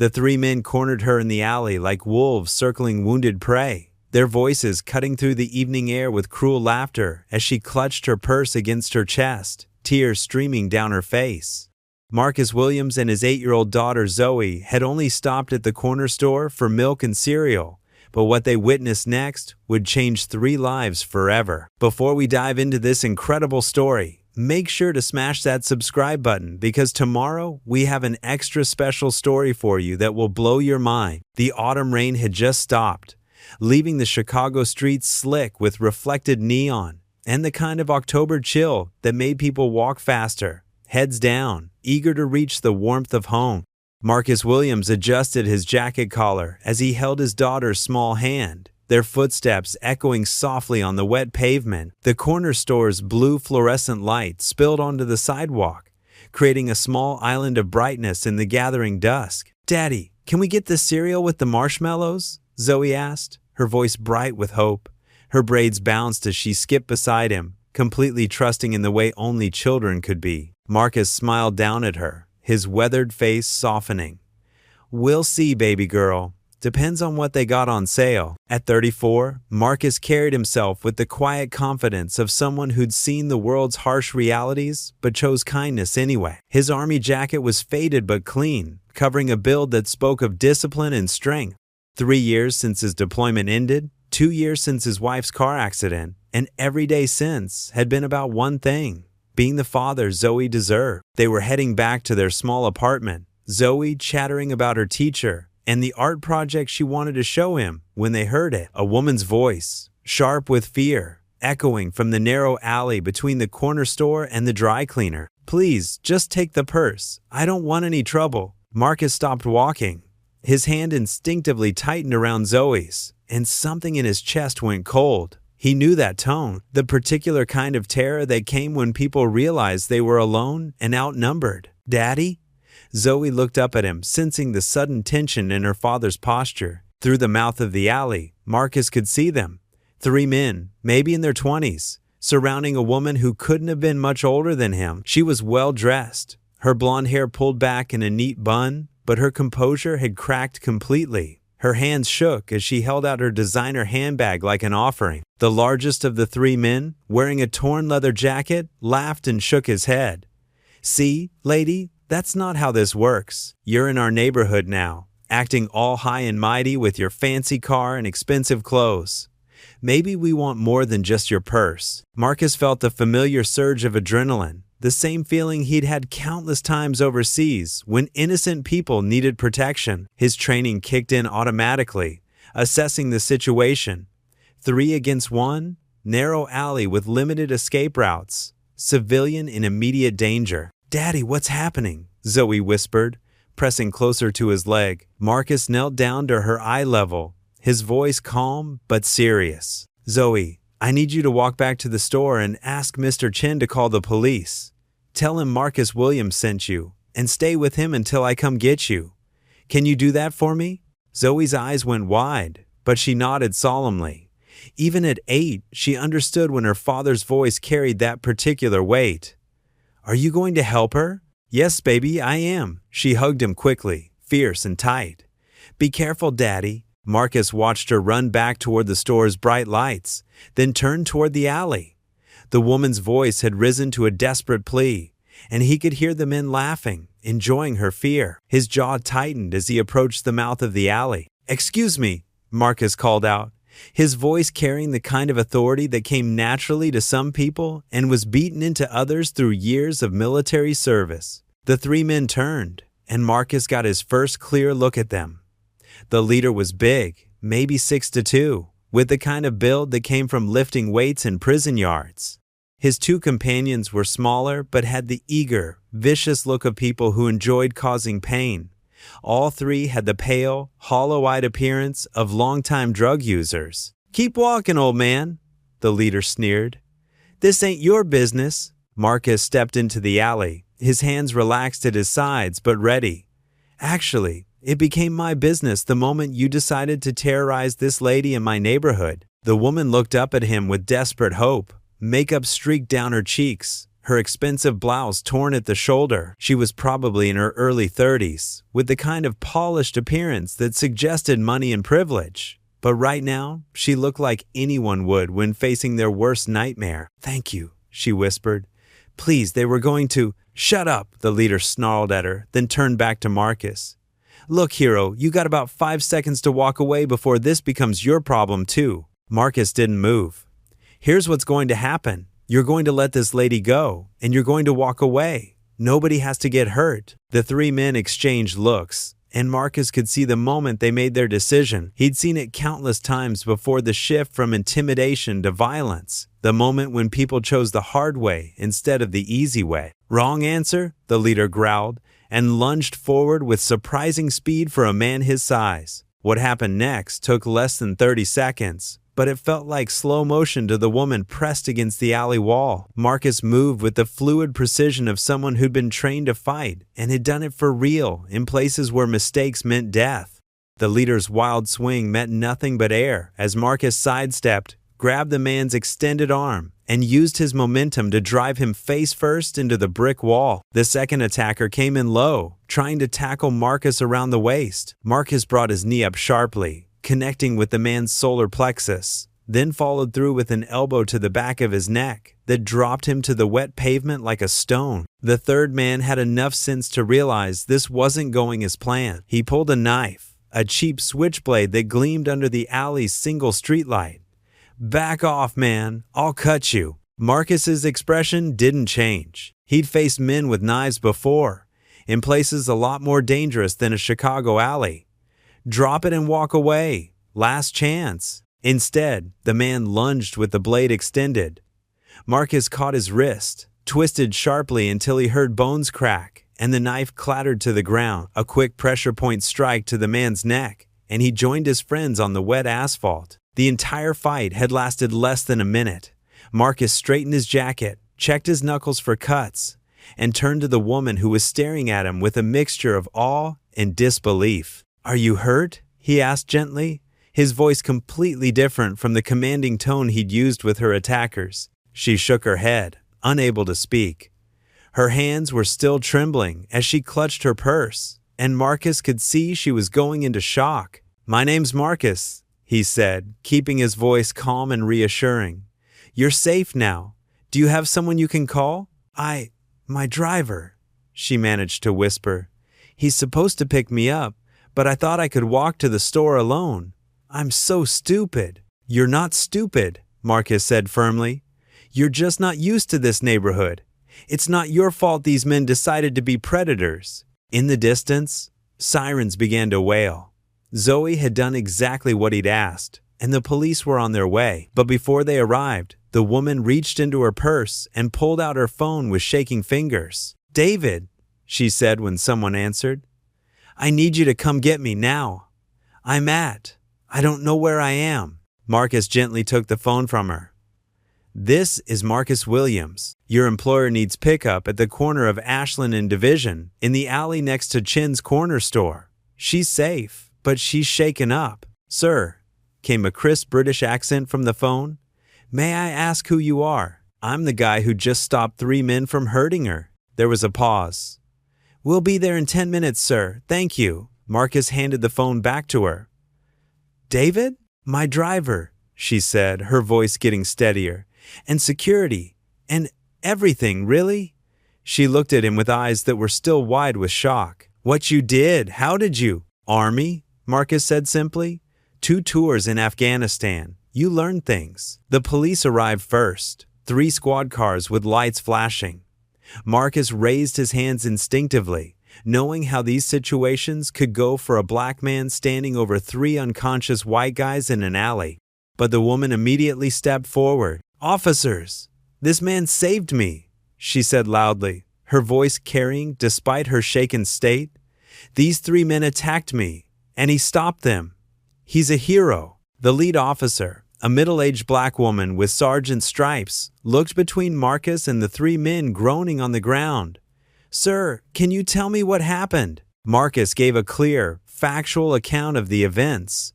The three men cornered her in the alley like wolves circling wounded prey, their voices cutting through the evening air with cruel laughter as she clutched her purse against her chest, tears streaming down her face. Marcus Williams and his 8-year-old daughter Zoe had only stopped at the corner store for milk and cereal, but what they witnessed next would change 3 lives forever. Before we dive into this incredible story, make sure to smash that subscribe button because tomorrow we have an extra special story for you that will blow your mind. The autumn rain had just stopped, leaving the Chicago streets slick with reflected neon and the kind of October chill that made people walk faster, heads down, eager to reach the warmth of home. Marcus Williams adjusted his jacket collar as he held his daughter's small hand, their footsteps echoing softly on the wet pavement. The corner store's blue fluorescent light spilled onto the sidewalk, creating a small island of brightness in the gathering dusk. "Daddy, can we get the cereal with the marshmallows?" Zoe asked, her voice bright with hope. Her braids bounced as she skipped beside him, completely trusting in the way only children could be. Marcus smiled down at her, his weathered face softening. "We'll see, baby girl. Depends on what they got on sale." At 34, Marcus carried himself with the quiet confidence of someone who'd seen the world's harsh realities but chose kindness anyway. His army jacket was faded but clean, covering a build that spoke of discipline and strength. 3 years since his deployment ended, 2 years since his wife's car accident, and every day since had been about one thing: being the father Zoe deserved. They were heading back to their small apartment, Zoe chattering about her teacher and the art project she wanted to show him when they heard it. A woman's voice, sharp with fear, echoing from the narrow alley between the corner store and the dry cleaner. "Please, just take the purse. I don't want any trouble." Marcus stopped walking. His hand instinctively tightened around Zoe's, and something in his chest went cold. He knew that tone, the particular kind of terror that came when people realized they were alone and outnumbered. "Daddy?" Zoe looked up at him, sensing the sudden tension in her father's posture. Through the mouth of the alley, Marcus could see them. 3 men, maybe in their 20s, surrounding a woman who couldn't have been much older than him. She was well dressed, her blonde hair pulled back in a neat bun, but her composure had cracked completely. Her hands shook as she held out her designer handbag like an offering. The largest of the 3 men, wearing a torn leather jacket, laughed and shook his head. "See, lady, that's not how this works. You're in our neighborhood now, acting all high and mighty with your fancy car and expensive clothes. Maybe we want more than just your purse." Marcus felt the familiar surge of adrenaline, the same feeling he'd had countless times overseas when innocent people needed protection. His training kicked in automatically, assessing the situation. 3 against 1, narrow alley with limited escape routes, civilian in immediate danger. "Daddy, what's happening?" Zoe whispered, pressing closer to his leg. Marcus knelt down to her eye level, his voice calm but serious. "Zoe, I need you to walk back to the store and ask Mr. Chen to call the police. Tell him Marcus Williams sent you, and stay with him until I come get you. Can you do that for me?" Zoe's eyes went wide, but she nodded solemnly. Even at 8, she understood when her father's voice carried that particular weight. "Are you going to help her?" "Yes, baby, I am." She hugged him quickly, fierce and tight. "Be careful, Daddy." Marcus watched her run back toward the store's bright lights, then turned toward the alley. The woman's voice had risen to a desperate plea, and he could hear the men laughing, enjoying her fear. His jaw tightened as he approached the mouth of the alley. "Excuse me," Marcus called out, his voice carrying the kind of authority that came naturally to some people and was beaten into others through years of military service. The 3 men turned, and Marcus got his first clear look at them. The leader was big, maybe 6'2", with the kind of build that came from lifting weights in prison yards. His 2 companions were smaller but had the eager, vicious look of people who enjoyed causing pain. All 3 had the pale, hollow-eyed appearance of longtime drug users. "Keep walking, old man," the leader sneered. "This ain't your business." Marcus stepped into the alley, his hands relaxed at his sides but ready. "Actually, it became my business the moment you decided to terrorize this lady in my neighborhood." The woman looked up at him with desperate hope, makeup streaked down her cheeks, her expensive blouse torn at the shoulder. She was probably in her early 30s, with the kind of polished appearance that suggested money and privilege. But right now, she looked like anyone would when facing their worst nightmare. "Thank you," she whispered. "Please, they were going to—" "Shut up," the leader snarled at her, then turned back to Marcus. "Look, hero, you got about 5 seconds to walk away before this becomes your problem too." Marcus didn't move. "Here's what's going to happen. You're going to let this lady go, and you're going to walk away. Nobody has to get hurt." The three men exchanged looks, and Marcus could see the moment they made their decision. He'd seen it countless times before, the shift from intimidation to violence, the moment when people chose the hard way instead of the easy way. "Wrong answer," the leader growled, and lunged forward with surprising speed for a man his size. What happened next took less than 30 seconds, but it felt like slow motion to the woman pressed against the alley wall. Marcus moved with the fluid precision of someone who'd been trained to fight and had done it for real in places where mistakes meant death. The leader's wild swing met nothing but air as Marcus sidestepped, grabbed the man's extended arm, and used his momentum to drive him face first into the brick wall. The second attacker came in low, trying to tackle Marcus around the waist. Marcus brought his knee up sharply, connecting with the man's solar plexus, then followed through with an elbow to the back of his neck that dropped him to the wet pavement like a stone. The third man had enough sense to realize this wasn't going as planned. He pulled a knife, a cheap switchblade that gleamed under the alley's single streetlight. "Back off, man. I'll cut you." Marcus's expression didn't change. He'd faced men with knives before, in places a lot more dangerous than a Chicago alley. "Drop it and walk away. Last chance." Instead, the man lunged with the blade extended. Marcus caught his wrist, twisted sharply until he heard bones crack, and the knife clattered to the ground. A quick pressure point strike to the man's neck, and he joined his friends on the wet asphalt. The entire fight had lasted less than a minute. Marcus straightened his jacket, checked his knuckles for cuts, and turned to the woman who was staring at him with a mixture of awe and disbelief. "Are you hurt?" he asked gently, his voice completely different from the commanding tone he'd used with her attackers. She shook her head, unable to speak. Her hands were still trembling as she clutched her purse, and Marcus could see she was going into shock. "My name's Marcus," he said, keeping his voice calm and reassuring. "You're safe now. Do you have someone you can call?" My driver," she managed to whisper. "He's supposed to pick me up, but I thought I could walk to the store alone. I'm so stupid." "You're not stupid," Marcus said firmly. "You're just not used to this neighborhood. It's not your fault these men decided to be predators." In the distance, sirens began to wail. Zoe had done exactly what he'd asked, and the police were on their way. But before they arrived, the woman reached into her purse and pulled out her phone with shaking fingers. "David," she said when someone answered. "I need you to come get me now. I don't know where I am." Marcus gently took the phone from her. "This is Marcus Williams. Your employer needs pickup at the corner of Ashland and Division, in the alley next to Chin's Corner Store. She's safe, but she's shaken up." "Sir," came a crisp British accent from the phone. "May I ask who you are?" "I'm the guy who just stopped 3 men from hurting her." There was a pause. "We'll be there in 10 minutes, sir. Thank you." Marcus handed the phone back to her. "David? My driver," she said, her voice getting steadier. "And security. And everything, really?" She looked at him with eyes that were still wide with shock. "What you did? How did you?" "Army," Marcus said simply. 2 tours in Afghanistan. You learn things." The police arrived first, 3 squad cars with lights flashing. Marcus raised his hands instinctively, knowing how these situations could go for a black man standing over 3 unconscious white guys in an alley. But the woman immediately stepped forward. "Officers, this man saved me," she said loudly, her voice carrying despite her shaken state. "These 3 men attacked me, and he stopped them. He's a hero." The lead officer, a middle-aged black woman with sergeant's stripes, looked between Marcus and the 3 men groaning on the ground. "Sir, can you tell me what happened?" Marcus gave a clear, factual account of the events.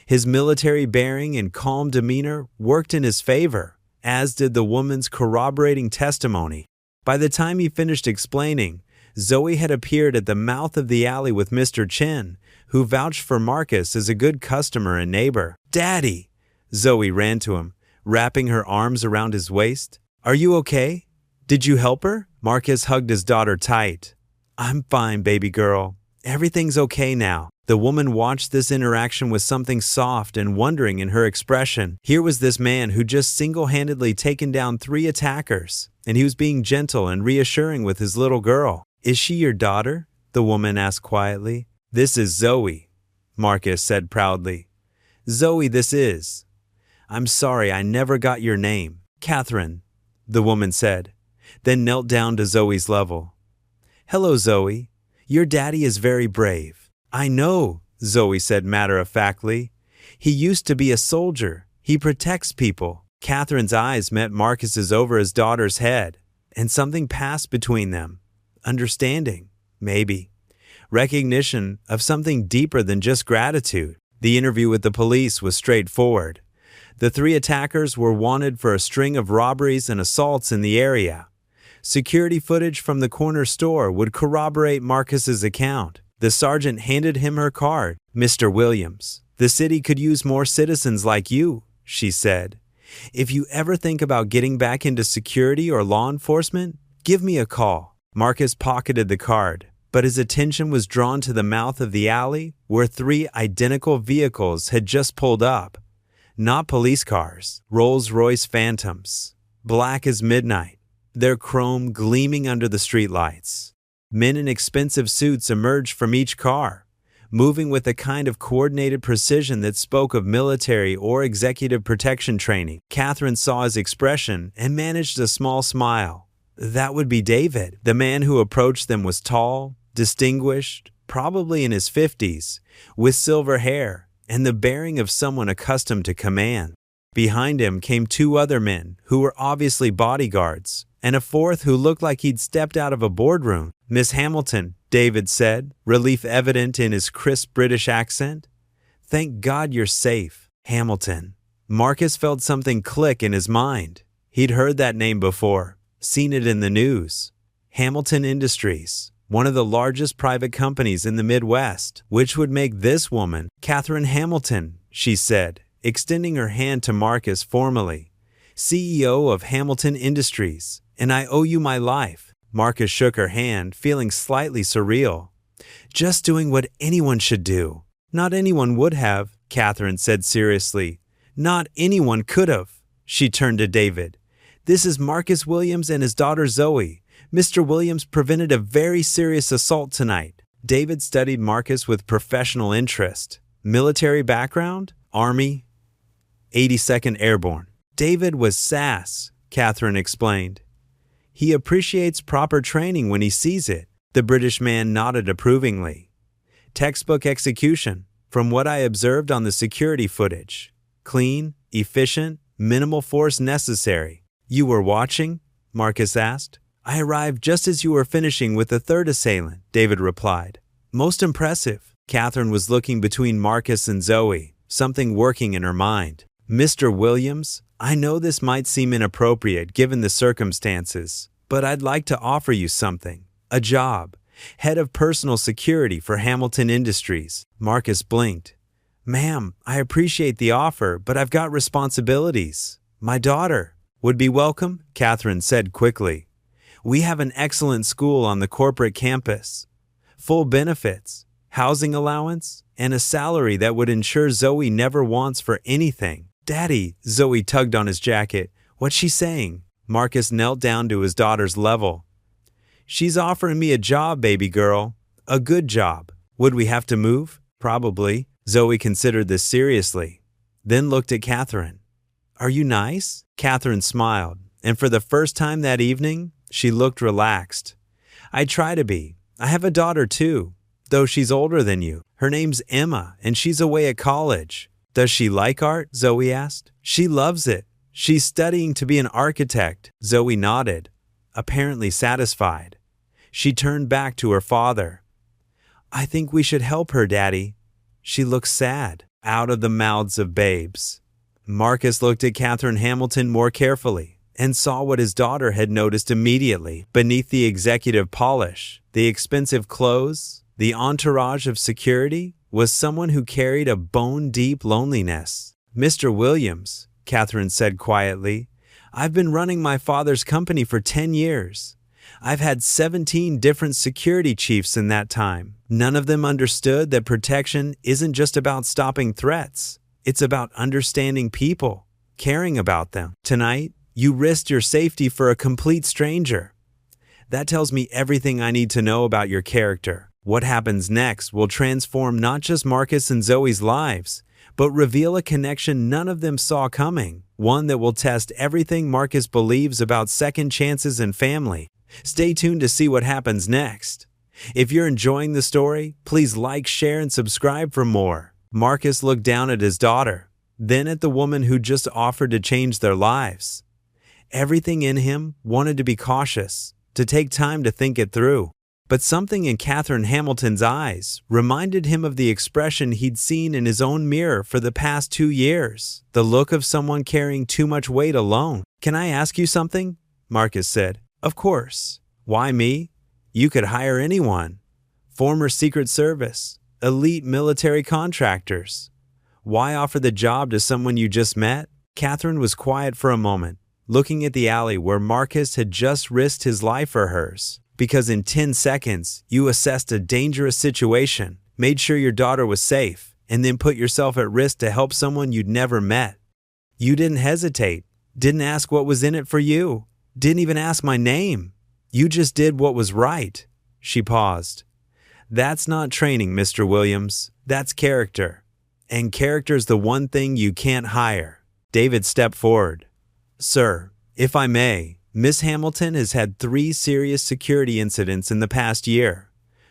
His military bearing and calm demeanor worked in his favor, as did the woman's corroborating testimony. By the time he finished explaining, Zoe had appeared at the mouth of the alley with Mr. Chen, who vouched for Marcus as a good customer and neighbor. "Daddy!" Zoe ran to him, wrapping her arms around his waist. "Are you okay? Did you help her?" Marcus hugged his daughter tight. "I'm fine, baby girl. Everything's okay now." The woman watched this interaction with something soft and wondering in her expression. Here was this man who just single-handedly taken down 3 attackers, and he was being gentle and reassuring with his little girl. "Is she your daughter?" the woman asked quietly. "This is Zoe," Marcus said proudly. "Zoe, this is. I'm sorry I never got your name." "Catherine," the woman said, then knelt down to Zoe's level. "Hello, Zoe. Your daddy is very brave." "I know," Zoe said matter-of-factly. "He used to be a soldier. He protects people." Catherine's eyes met Marcus's over his daughter's head, and something passed between them. Understanding, maybe. Recognition of something deeper than just gratitude. The interview with the police was straightforward. The 3 attackers were wanted for a string of robberies and assaults in the area. Security footage from the corner store would corroborate Marcus's account. The sergeant handed him her card. "Mr. Williams, the city could use more citizens like you," she said. "If you ever think about getting back into security or law enforcement, give me a call." Marcus pocketed the card, but his attention was drawn to the mouth of the alley where 3 identical vehicles had just pulled up. Not police cars, Rolls-Royce Phantoms, black as midnight, their chrome gleaming under the streetlights. Men in expensive suits emerged from each car, moving with a kind of coordinated precision that spoke of military or executive protection training. Catherine saw his expression and managed a small smile. That would be David. The man who approached them was tall, distinguished, probably in his 50s, with silver hair and the bearing of someone accustomed to command. Behind him came 2 other men who were obviously bodyguards, and a 4th who looked like he'd stepped out of a boardroom. "Miss Hamilton," David said, relief evident in his crisp British accent. "Thank God you're safe." Hamilton. Marcus felt something click in his mind. He'd heard that name before, seen it in the news. Hamilton Industries, one of the largest private companies in the Midwest, which would make this woman, Catherine Hamilton, she said, extending her hand to Marcus formally. "CEO of Hamilton Industries, and I owe you my life." Marcus shook her hand, feeling slightly surreal. "Just doing what anyone should do." "Not anyone would have," Catherine said seriously. "Not anyone could have." She turned to David. "This is Marcus Williams and his daughter Zoe. Mr. Williams prevented a very serious assault tonight." David studied Marcus with professional interest. Military background? Army? 82nd Airborne. David was SAS, Catherine explained. "He appreciates proper training when he sees it." The British man nodded approvingly. "Textbook execution, from what I observed on the security footage. Clean, efficient, minimal force necessary." "You were watching?" Marcus asked. "I arrived just as you were finishing with the 3rd assailant," David replied. "Most impressive." Catherine was looking between Marcus and Zoe, something working in her mind. "Mr. Williams, I know this might seem inappropriate given the circumstances, but I'd like to offer you something. A job. Head of Personal Security for Hamilton Industries." Marcus blinked. "Ma'am, I appreciate the offer, but I've got responsibilities. My daughter would be welcome," Catherine said quickly. "We have an excellent school on the corporate campus. Full benefits, housing allowance, and a salary that would ensure Zoe never wants for anything." "Daddy," Zoe tugged on his jacket. "What's she saying?" Marcus knelt down to his daughter's level. "She's offering me a job, baby girl. A good job." "Would we have to move?" "Probably." Zoe considered this seriously, then looked at Catherine. "Are you nice?" Catherine smiled, and for the first time that evening, she looked relaxed. "I try to be. I have a daughter too, though she's older than you. Her name's Emma, and she's away at college." "Does she like art?" Zoe asked. "She loves it. She's studying to be an architect." Zoe nodded, apparently satisfied. She turned back to her father. "I think we should help her, Daddy. She looks sad." Out of the mouths of babes. Marcus looked at Catherine Hamilton more carefully. and saw what his daughter had noticed immediately. Beneath the executive polish, the expensive clothes, the entourage of security, was someone who carried a bone-deep loneliness. "Mr. Williams," Catherine said quietly, "I've been running my father's company for 10 years. I've had 17 different security chiefs in that time. None of them understood that protection isn't just about stopping threats. It's about understanding people, caring about them. Tonight, you risked your safety for a complete stranger. That tells me everything I need to know about your character. What happens next will transform not just Marcus and Zoe's lives, but reveal a connection none of them saw coming, one that will test everything Marcus believes about second chances and family. Stay tuned to see what happens next. If you're enjoying the story, please like, share, and subscribe for more." Marcus looked down at his daughter, then at the woman who just offered to change their lives. Everything in him wanted to be cautious, to take time to think it through. But something in Catherine Hamilton's eyes reminded him of the expression he'd seen in his own mirror for the past 2 years, the look of someone carrying too much weight alone. "Can I ask you something?" Marcus said. "Of course. Why me? You could hire anyone. Former Secret Service, elite military contractors. Why offer the job to someone you just met?" Catherine was quiet for a moment, looking at the alley where Marcus had just risked his life for hers. "Because in 10 seconds, you assessed a dangerous situation, made sure your daughter was safe, and then put yourself at risk to help someone you'd never met. You didn't hesitate, didn't ask what was in it for you, didn't even ask my name. You just did what was right." She paused. "That's not training, Mr. Williams. That's character. And character's the one thing you can't hire." David stepped forward. "Sir, if I may, Miss Hamilton has had 3 serious security incidents in the past year: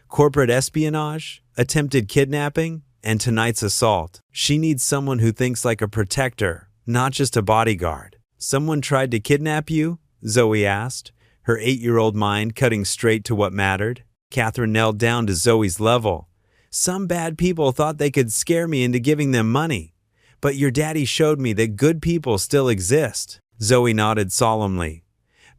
corporate espionage, attempted kidnapping, and tonight's assault. She needs someone who thinks like a protector, not just a bodyguard." "Someone tried to kidnap you?" Zoe asked, her 8-year-old mind cutting straight to what mattered. Catherine knelt down to Zoe's level. "Some bad people thought they could scare me into giving them money. But your daddy showed me that good people still exist." Zoe nodded solemnly.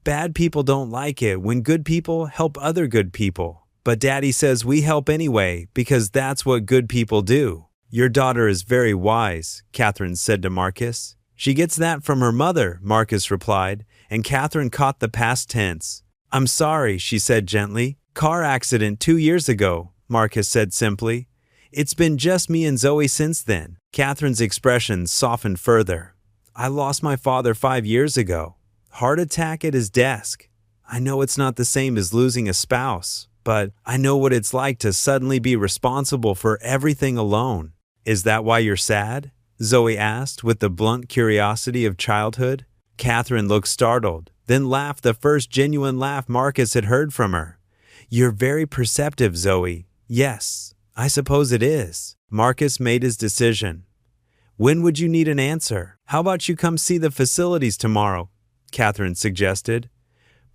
"Bad people don't like it when good people help other good people. But Daddy says we help anyway because that's what good people do." "Your daughter is very wise," Catherine said to Marcus. "She gets that from her mother," Marcus replied, and Catherine caught the past tense. "I'm sorry," she said gently. "Car accident 2 years ago," Marcus said simply. "It's been just me and Zoe since then." Catherine's expression softened further. "I lost my father 5 years ago. Heart attack at his desk. I know it's not the same as losing a spouse, but I know what it's like to suddenly be responsible for everything alone." "Is that why you're sad?" Zoe asked with the blunt curiosity of childhood. Catherine looked startled, then laughed the first genuine laugh Marcus had heard from her. "You're very perceptive, Zoe. Yes, I suppose it is." Marcus made his decision. "When would you need an answer? How about you come see the facilities tomorrow?" Catherine suggested.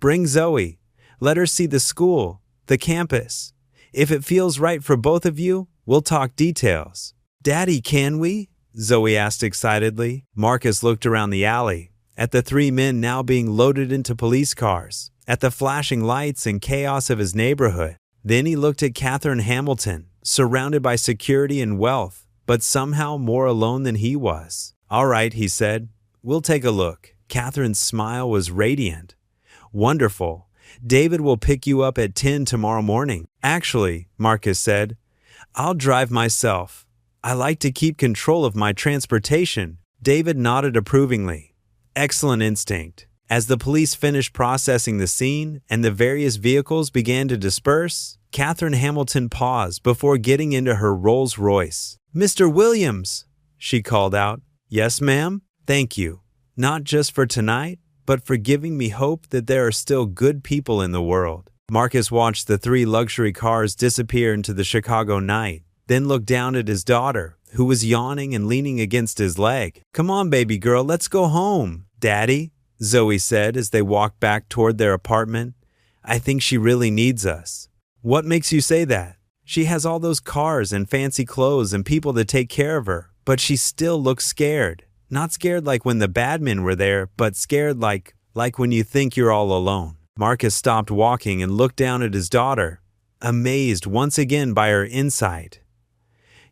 "Bring Zoe. Let her see the school, the campus. If it feels right for both of you, we'll talk details." "Daddy, can we?" Zoe asked excitedly. Marcus looked around the alley, at the 3 men now being loaded into police cars, at the flashing lights and chaos of his neighborhood. Then he looked at Catherine Hamilton, surrounded by security and wealth, but somehow more alone than he was. "All right," he said. "We'll take a look." Catherine's smile was radiant. "Wonderful. David will pick you up at 10 tomorrow morning." "Actually," Marcus said, "I'll drive myself. I like to keep control of my transportation." David nodded approvingly. "Excellent instinct." As the police finished processing the scene and the various vehicles began to disperse, Catherine Hamilton paused before getting into her Rolls Royce. "Mr. Williams," she called out. "Yes, ma'am? Thank you. Not just for tonight, but for giving me hope that there are still good people in the world." Marcus watched the 3 luxury cars disappear into the Chicago night, then looked down at his daughter, who was yawning and leaning against his leg. "Come on, baby girl, let's go home." "Daddy," Zoe said as they walked back toward their apartment, "I think she really needs us." "What makes you say that? She has all those cars and fancy clothes and people to take care of her, but she still looks scared. Not scared like when the bad men were there, but scared like like when you think you're all alone. Marcus stopped walking and looked down at his daughter, amazed once again by her insight.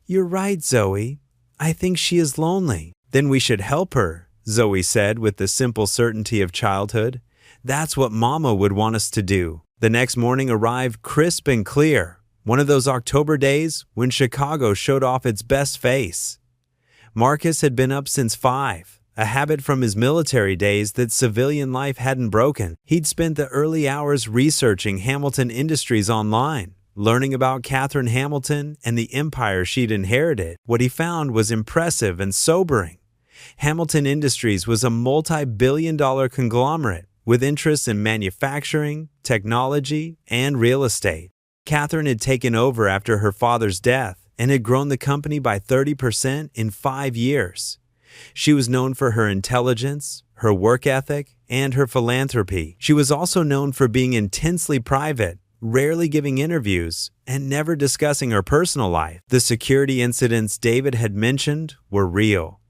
"You're right, Zoe. I think she is lonely." "Then we should help her," Zoe said with the simple certainty of childhood. "That's what Mama would want us to do." The next morning arrived crisp and clear, one of those October days when Chicago showed off its best face. Marcus had been up since 5, a habit from his military days that civilian life hadn't broken. He'd spent the early hours researching Hamilton Industries online, learning about Katherine Hamilton and the empire she'd inherited. What he found was impressive and sobering. Hamilton Industries was a multi-billion-dollar conglomerate with interests in manufacturing, technology, and real estate. Katherine had taken over after her father's death and had grown the company by 30% in 5 years. She was known for her intelligence, her work ethic, and her philanthropy. She was also known for being intensely private, rarely giving interviews, and never discussing her personal life. The security incidents David had mentioned were real.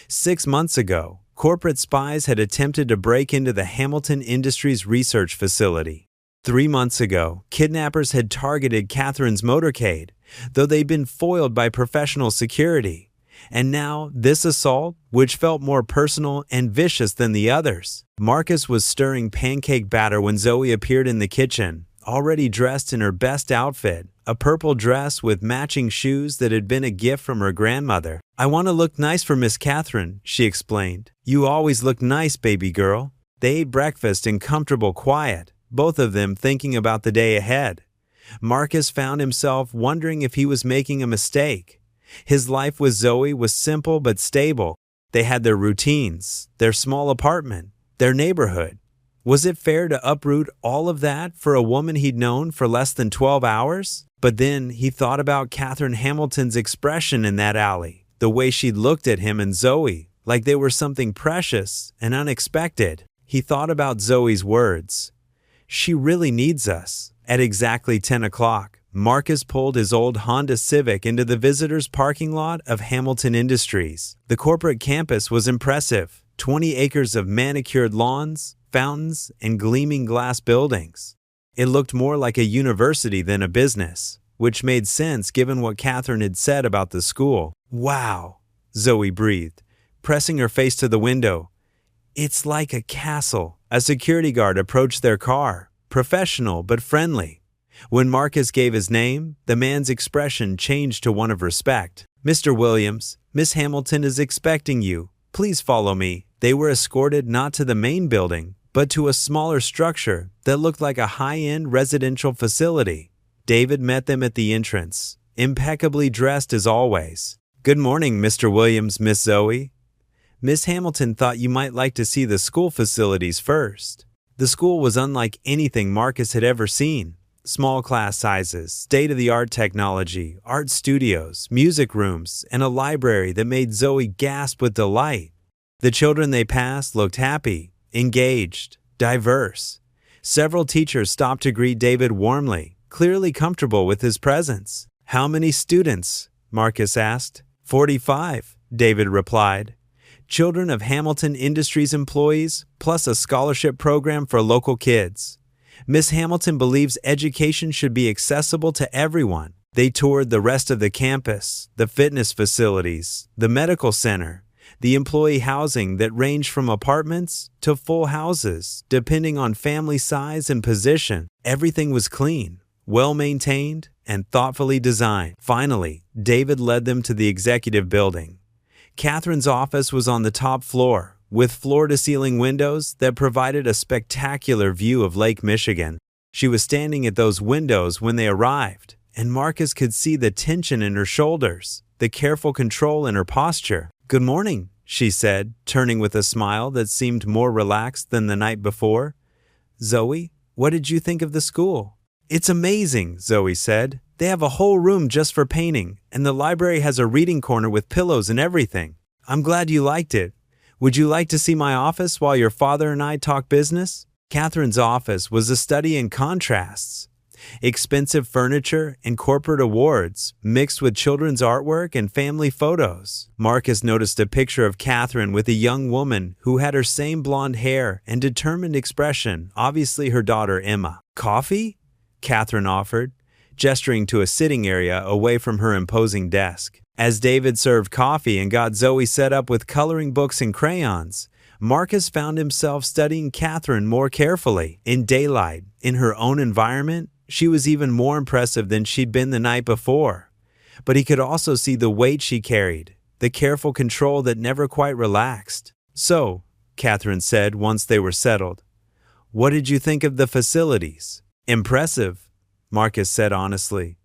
6 months ago, corporate spies had attempted to break into the Hamilton Industries research facility. 3 months ago, kidnappers had targeted Katherine's motorcade, though they'd been foiled by professional security. And now, this assault, which felt more personal and vicious than the others. Marcus was stirring pancake batter when Zoe appeared in the kitchen, already dressed in her best outfit, a purple dress with matching shoes that had been a gift from her grandmother. "I want to look nice for Miss Katherine," she explained. "You always look nice, baby girl." They ate breakfast in comfortable quiet, both of them thinking about the day ahead. Marcus found himself wondering if he was making a mistake. His life with Zoe was simple but stable. They had their routines, their small apartment, their neighborhood. Was it fair to uproot all of that for a woman he'd known for less than 12 hours? But then he thought about Katherine Hamilton's expression in that alley, the way she looked at him and Zoe, like they were something precious and unexpected. He thought about Zoe's words. "She really needs us." At exactly 10 o'clock, Marcus pulled his old Honda Civic into the visitors' parking lot of Hamilton Industries. The corporate campus was impressive, 20 acres of manicured lawns, fountains, and gleaming glass buildings. It looked more like a university than a business, which made sense given what Katherine had said about the school. "Wow," Zoe breathed, pressing her face to the window. "It's like a castle." A security guard approached their car, professional but friendly. When Marcus gave his name, the man's expression changed to one of respect. "Mr. Williams, Miss Hamilton is expecting you. Please follow me." They were escorted not to the main building, but to a smaller structure that looked like a high-end residential facility. David met them at the entrance, impeccably dressed as always. "Good morning, Mr. Williams, Miss Zoe. Miss Hamilton thought you might like to see the school facilities first." The school was unlike anything Marcus had ever seen. Small class sizes, state-of-the-art technology, art studios, music rooms, and a library that made Zoe gasp with delight. The children they passed looked happy, engaged, diverse. Several teachers stopped to greet David warmly, clearly comfortable with his presence. "How many students?" Marcus asked. 45, David replied. "Children of Hamilton Industries employees, plus a scholarship program for local kids. Miss Hamilton believes education should be accessible to everyone." They toured the rest of the campus, the fitness facilities, the medical center, the employee housing that ranged from apartments to full houses, depending on family size and position. Everything was clean, well-maintained, and thoughtfully designed. Finally, David led them to the executive building. Katherine's office was on the top floor, with floor-to-ceiling windows that provided a spectacular view of Lake Michigan. She was standing at those windows when they arrived, and Marcus could see the tension in her shoulders, the careful control in her posture. "Good morning," she said, turning with a smile that seemed more relaxed than the night before. "Zoe, what did you think of the school?" "It's amazing," Zoe said. "They have a whole room just for painting, and the library has a reading corner with pillows and everything. I'm glad you liked it. Would you like to see my office while your father and I talk business?" Katherine's office was a study in contrasts. Expensive furniture and corporate awards, mixed with children's artwork and family photos. Marcus noticed a picture of Catherine with a young woman who had her same blonde hair and determined expression, obviously her daughter Emma. "Coffee?" Catherine offered, gesturing to a sitting area away from her imposing desk. As David served coffee and got Zoe set up with coloring books and crayons, Marcus found himself studying Catherine more carefully. In daylight, in her own environment, she was even more impressive than she'd been the night before. But he could also see the weight she carried, the careful control that never quite relaxed. "So," Catherine said once they were settled, "what did you think of the facilities?" "Impressive," Marcus said honestly.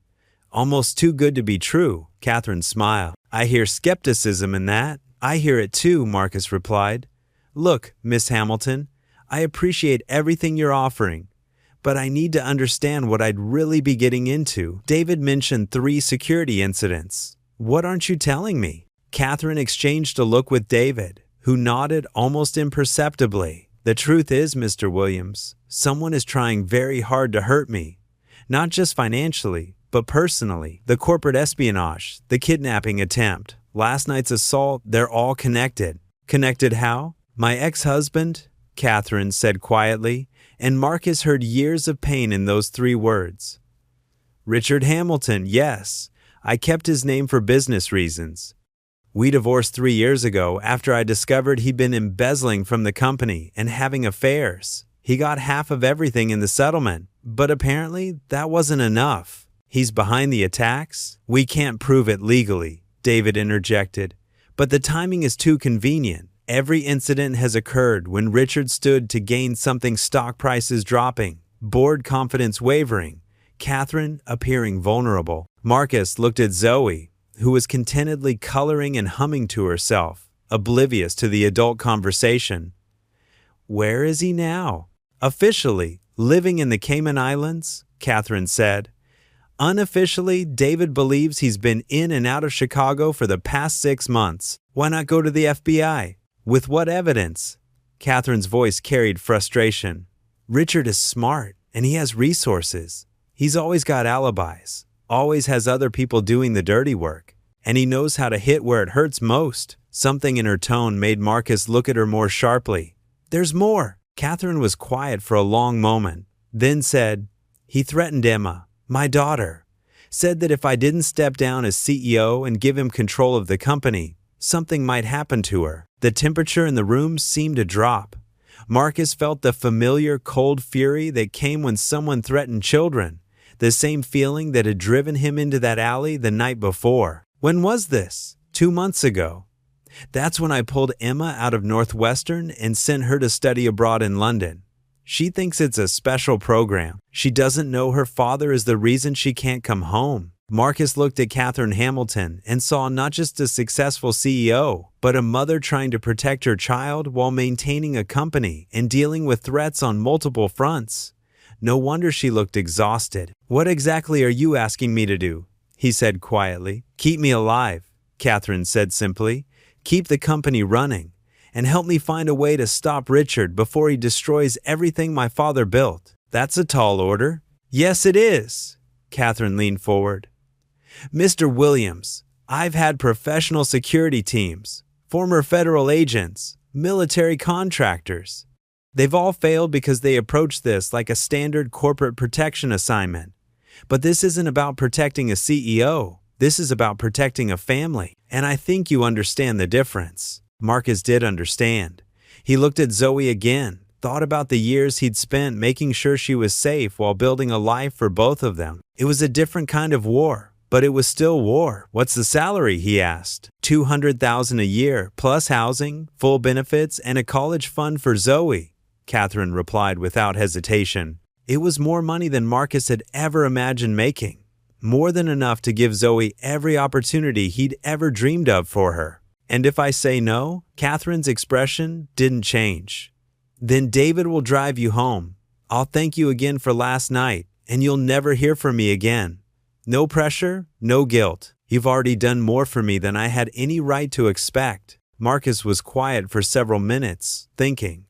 "Almost too good to be true," Catherine smiled. "I hear skepticism in that." "I hear it too," Marcus replied. "Look, Miss Hamilton, I appreciate everything you're offering, but I need to understand what I'd really be getting into." David mentioned 3 security incidents. "What aren't you telling me?" Catherine exchanged a look with David, who nodded almost imperceptibly. "The truth is, Mr. Williams, someone is trying very hard to hurt me. Not just financially, but personally. The corporate espionage, the kidnapping attempt, last night's assault, they're all connected." "Connected how?" "My ex-husband," Catherine said quietly, and Marcus heard years of pain in those 3 words. "Richard Hamilton, yes. I kept his name for business reasons. We divorced 3 years ago after I discovered he'd been embezzling from the company and having affairs. He got half of everything in the settlement, but apparently that wasn't enough. He's behind the attacks." "We can't prove it legally," David interjected, "but the timing is too convenient. Every incident has occurred when Richard stood to gain something, stock prices dropping, board confidence wavering, Catherine appearing vulnerable." Marcus looked at Zoe, who was contentedly coloring and humming to herself, oblivious to the adult conversation. "Where is he now?" "Officially, living in the Cayman Islands," Catherine said. "Unofficially, David believes he's been in and out of Chicago for the past 6 months. Why not go to the FBI? With what evidence?" Catherine's voice carried frustration. "Richard is smart, and he has resources. He's always got alibis, always has other people doing the dirty work, and he knows how to hit where it hurts most." Something in her tone made Marcus look at her more sharply. "There's more." Catherine was quiet for a long moment, then said, "He threatened Emma, my daughter, said that if I didn't step down as CEO and give him control of the company, something might happen to her." The temperature in the room seemed to drop. Marcus felt the familiar cold fury that came when someone threatened children, the same feeling that had driven him into that alley the night before. "When was this?" 2 months ago. That's when I pulled Emma out of Northwestern and sent her to study abroad in London. She thinks it's a special program. She doesn't know her father is the reason she can't come home." Marcus looked at Catherine Hamilton and saw not just a successful CEO, but a mother trying to protect her child while maintaining a company and dealing with threats on multiple fronts. No wonder she looked exhausted. "What exactly are you asking me to do?" he said quietly. "Keep me alive," Catherine said simply. "Keep the company running, and help me find a way to stop Richard before he destroys everything my father built." "That's a tall order." "Yes, it is." Catherine leaned forward. "Mr. Williams, I've had professional security teams, former federal agents, military contractors. They've all failed because they approached this like a standard corporate protection assignment. But this isn't about protecting a CEO. This is about protecting a family. And I think you understand the difference." Marcus did understand. He looked at Zoe again, thought about the years he'd spent making sure she was safe while building a life for both of them. It was a different kind of war, but it was still war. "What's the salary?" he asked. $200,000 a year, plus housing, full benefits, and a college fund for Zoe, Catherine replied without hesitation. It was more money than Marcus had ever imagined making. More than enough to give Zoe every opportunity he'd ever dreamed of for her. "And if I say no?" Catherine's expression didn't change. "Then David will drive you home. I'll thank you again for last night, and you'll never hear from me again. No pressure, no guilt. You've already done more for me than I had any right to expect." Marcus was quiet for several minutes, thinking.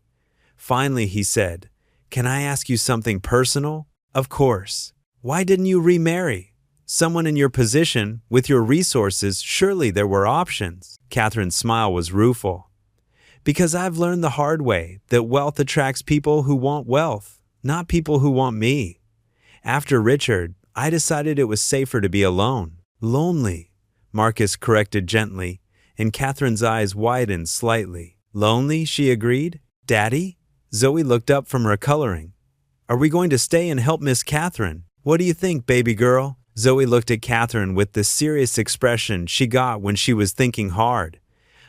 Finally, he said, "Can I ask you something personal?" "Of course." Why didn't you remarry? Someone in your position, with your resources, surely there were options. Catherine's smile was rueful. Because I've learned the hard way that wealth attracts people who want wealth, not people who want me. After Richard, I decided it was safer to be alone. Lonely, Marcus corrected gently, and Catherine's eyes widened slightly. Lonely, she agreed. Daddy? Zoe looked up from her coloring. Are we going to stay and help Miss Catherine? What do you think, baby girl? Zoe looked at Catherine with the serious expression she got when she was thinking hard.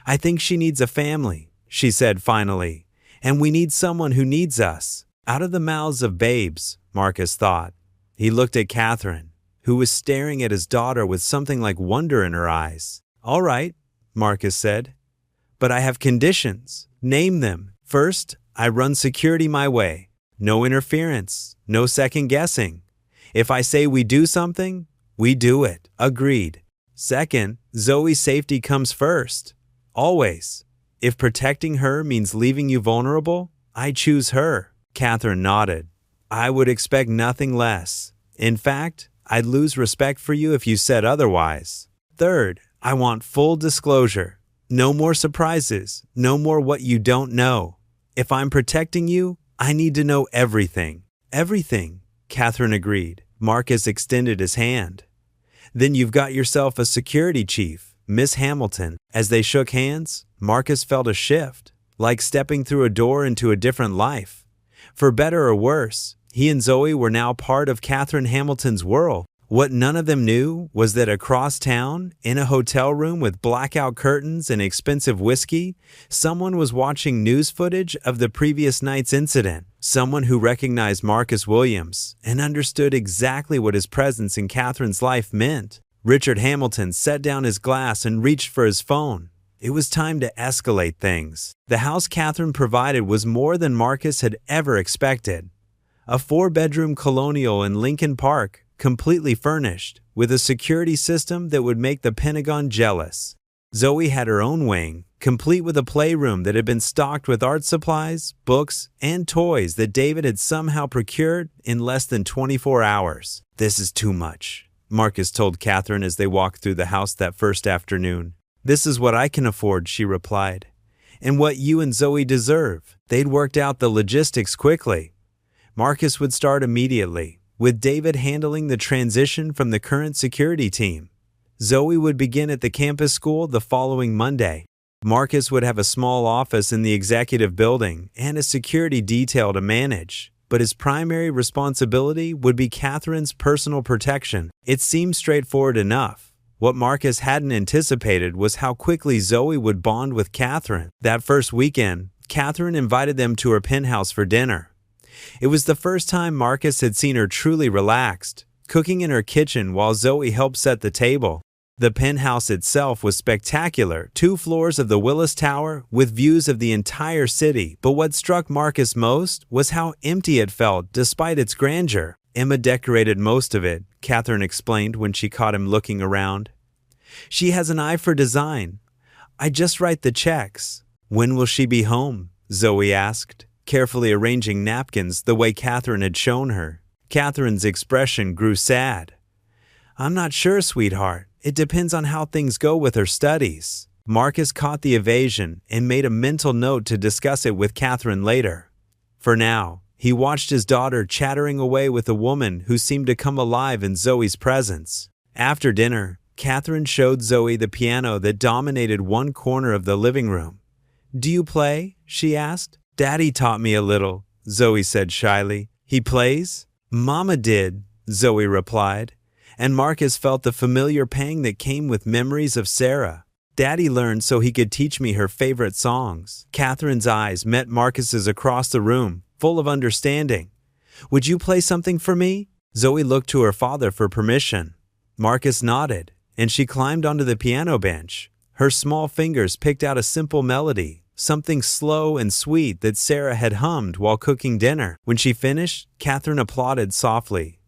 I think she needs a family, she said finally, and we need someone who needs us. Out of the mouths of babes, Marcus thought. He looked at Catherine, who was staring at his daughter with something like wonder in her eyes. All right, Marcus said, but I have conditions. Name them. First, I run security my way. No interference, no second guessing. If I say we do something, we do it. Agreed. Second, Zoe's safety comes first. Always. If protecting her means leaving you vulnerable, I choose her. Catherine nodded. I would expect nothing less. In fact, I'd lose respect for you if you said otherwise. Third, I want full disclosure. No more surprises. No more what you don't know. If I'm protecting you, I need to know everything. Everything, Catherine agreed. Marcus extended his hand. Then you've got yourself a security chief, Miss Hamilton. As they shook hands, Marcus felt a shift, like stepping through a door into a different life. For better or worse, he and Zoe were now part of Catherine Hamilton's world. What none of them knew was that across town, in a hotel room with blackout curtains and expensive whiskey, someone was watching news footage of the previous night's incident. Someone who recognized Marcus Williams and understood exactly what his presence in Catherine's life meant. Richard Hamilton set down his glass and reached for his phone. It was time to escalate things. The house Catherine provided was more than Marcus had ever expected. A 4-bedroom colonial in Lincoln Park, completely furnished, with a security system that would make the Pentagon jealous. Zoe had her own wing, complete with a playroom that had been stocked with art supplies, books, and toys that David had somehow procured in less than 24 hours. This is too much, Marcus told Catherine as they walked through the house that first afternoon. This is what I can afford, she replied. And what you and Zoe deserve. They'd worked out the logistics quickly. Marcus would start immediately, with David handling the transition from the current security team. Zoe would begin at the campus school the following Monday. Marcus would have a small office in the executive building and a security detail to manage, but his primary responsibility would be Catherine's personal protection. It seemed straightforward enough. What Marcus hadn't anticipated was how quickly Zoe would bond with Catherine. That first weekend, Catherine invited them to her penthouse for dinner. It was the first time Marcus had seen her truly relaxed, cooking in her kitchen while Zoe helped set the table. The penthouse itself was spectacular, 2 floors of the Willis Tower with views of the entire city, but what struck Marcus most was how empty it felt despite its grandeur. Emma decorated most of it, Catherine explained when she caught him looking around. She has an eye for design. I just write the checks. When will she be home? Zoe asked, carefully arranging napkins the way Catherine had shown her. Catherine's expression grew sad. I'm not sure, sweetheart. It depends on how things go with her studies. Marcus caught the evasion and made a mental note to discuss it with Catherine later. For now, he watched his daughter chattering away with a woman who seemed to come alive in Zoe's presence. After dinner, Catherine showed Zoe the piano that dominated one corner of the living room. Do you play? She asked. Daddy taught me a little, Zoe said shyly. He plays? Mama did, Zoe replied, and Marcus felt the familiar pang that came with memories of Sarah. Daddy learned so he could teach me her favorite songs. Catherine's eyes met Marcus's across the room, full of understanding. Would you play something for me? Zoe looked to her father for permission. Marcus nodded, and she climbed onto the piano bench. Her small fingers picked out a simple melody, something slow and sweet that Sarah had hummed while cooking dinner. When she finished, Catherine applauded softly.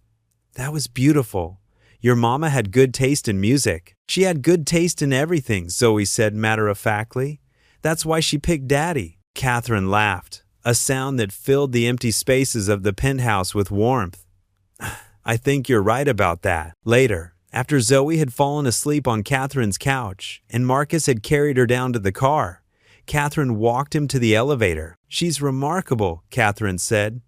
That was beautiful. Your mama had good taste in music. She had good taste in everything, Zoe said matter-of-factly. That's why she picked Daddy. Catherine laughed, a sound that filled the empty spaces of the penthouse with warmth. I think you're right about that. Later, after Zoe had fallen asleep on Catherine's couch and Marcus had carried her down to the car, Catherine walked him to the elevator. She's remarkable, Catherine said.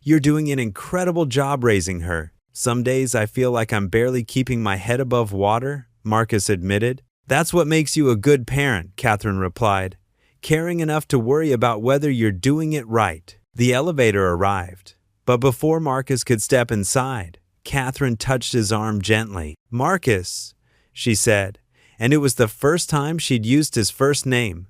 You're doing an incredible job raising her. Some days I feel like I'm barely keeping my head above water, Marcus admitted. That's what makes you a good parent, Catherine replied, caring enough to worry about whether you're doing it right. The elevator arrived, but before Marcus could step inside, Catherine touched his arm gently. Marcus, she said, and it was the first time she'd used his first name.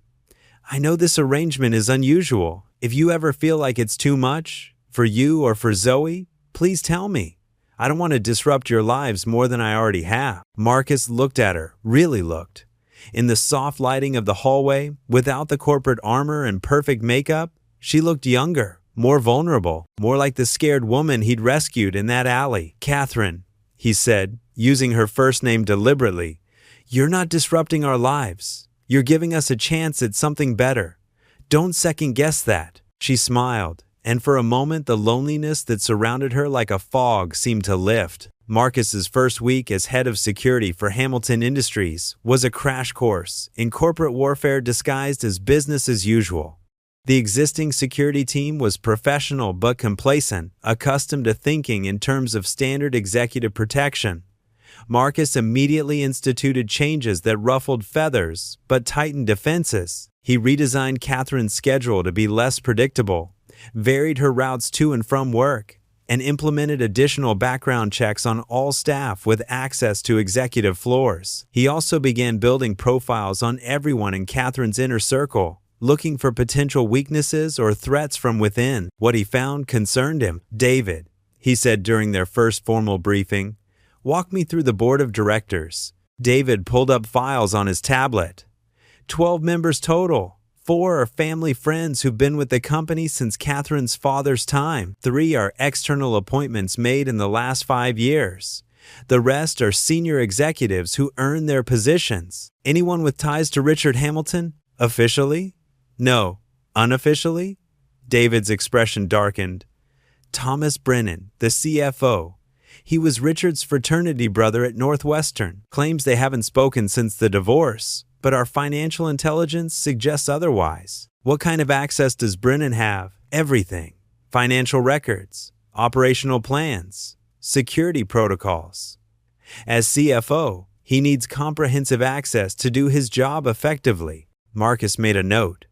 I know this arrangement is unusual. If you ever feel like it's too much, for you or for Zoe, please tell me. I don't want to disrupt your lives more than I already have. Marcus looked at her, really looked. In the soft lighting of the hallway, without the corporate armor and perfect makeup, she looked younger, more vulnerable, more like the scared woman he'd rescued in that alley. Catherine, he said, using her first name deliberately, you're not disrupting our lives. You're giving us a chance at something better. Don't second-guess that. She smiled, and for a moment the loneliness that surrounded her like a fog seemed to lift. Marcus's first week as head of security for Hamilton Industries was a crash course in corporate warfare disguised as business as usual. The existing security team was professional but complacent, accustomed to thinking in terms of standard executive protection. Marcus immediately instituted changes that ruffled feathers but tightened defenses. He redesigned Catherine's schedule to be less predictable, varied her routes to and from work, and implemented additional background checks on all staff with access to executive floors. He also began building profiles on everyone in Catherine's inner circle, looking for potential weaknesses or threats from within. What he found concerned him. David, he said during their first formal briefing, walk me through the board of directors. David pulled up files on his tablet. 12 members total. 4 are family friends who've been with the company since Catherine's father's time. 3 are external appointments made in the last 5 years. The rest are senior executives who earned their positions. Anyone with ties to Richard Hamilton? Officially? No. Unofficially? David's expression darkened. Thomas Brennan, the CFO. He was Richard's fraternity brother at Northwestern. Claims they haven't spoken since the divorce, but our financial intelligence suggests otherwise. What kind of access does Brennan have? Everything. Financial records, operational plans, security protocols. As CFO, he needs comprehensive access to do his job effectively. Marcus made a note.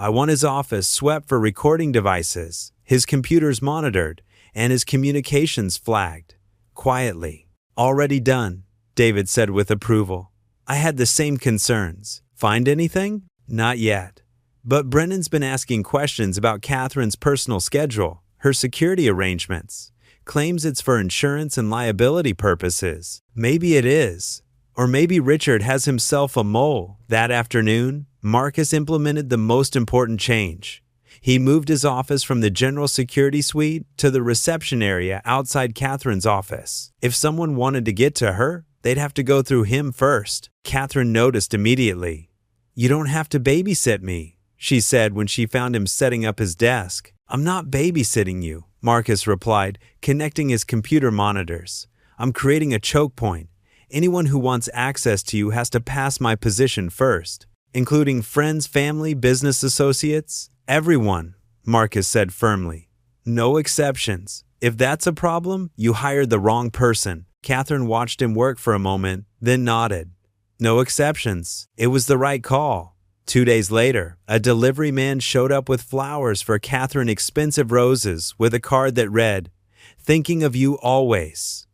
I want his office swept for recording devices, his computers monitored, and his communications flagged. Quietly. Already done, David said with approval. I had the same concerns. Find anything? Not yet. But Brennan's been asking questions about Catherine's personal schedule, her security arrangements. Claims it's for insurance and liability purposes. Maybe it is. Or maybe Richard has himself a mole. That afternoon, Marcus implemented the most important change. He moved his office from the general security suite to the reception area outside Catherine's office. If someone wanted to get to her, they'd have to go through him first. Catherine noticed immediately. You don't have to babysit me, she said when she found him setting up his desk. I'm not babysitting you, Marcus replied, connecting his computer monitors. I'm creating a choke point. Anyone who wants access to you has to pass my position first, including friends, family, business associates. Everyone, Marcus said firmly. No exceptions. If that's a problem, you hired the wrong person. Catherine watched him work for a moment, then nodded. No exceptions. It was the right call. 2 days later, a delivery man showed up with flowers for Catherine, expensive roses with a card that read, "Thinking of you always."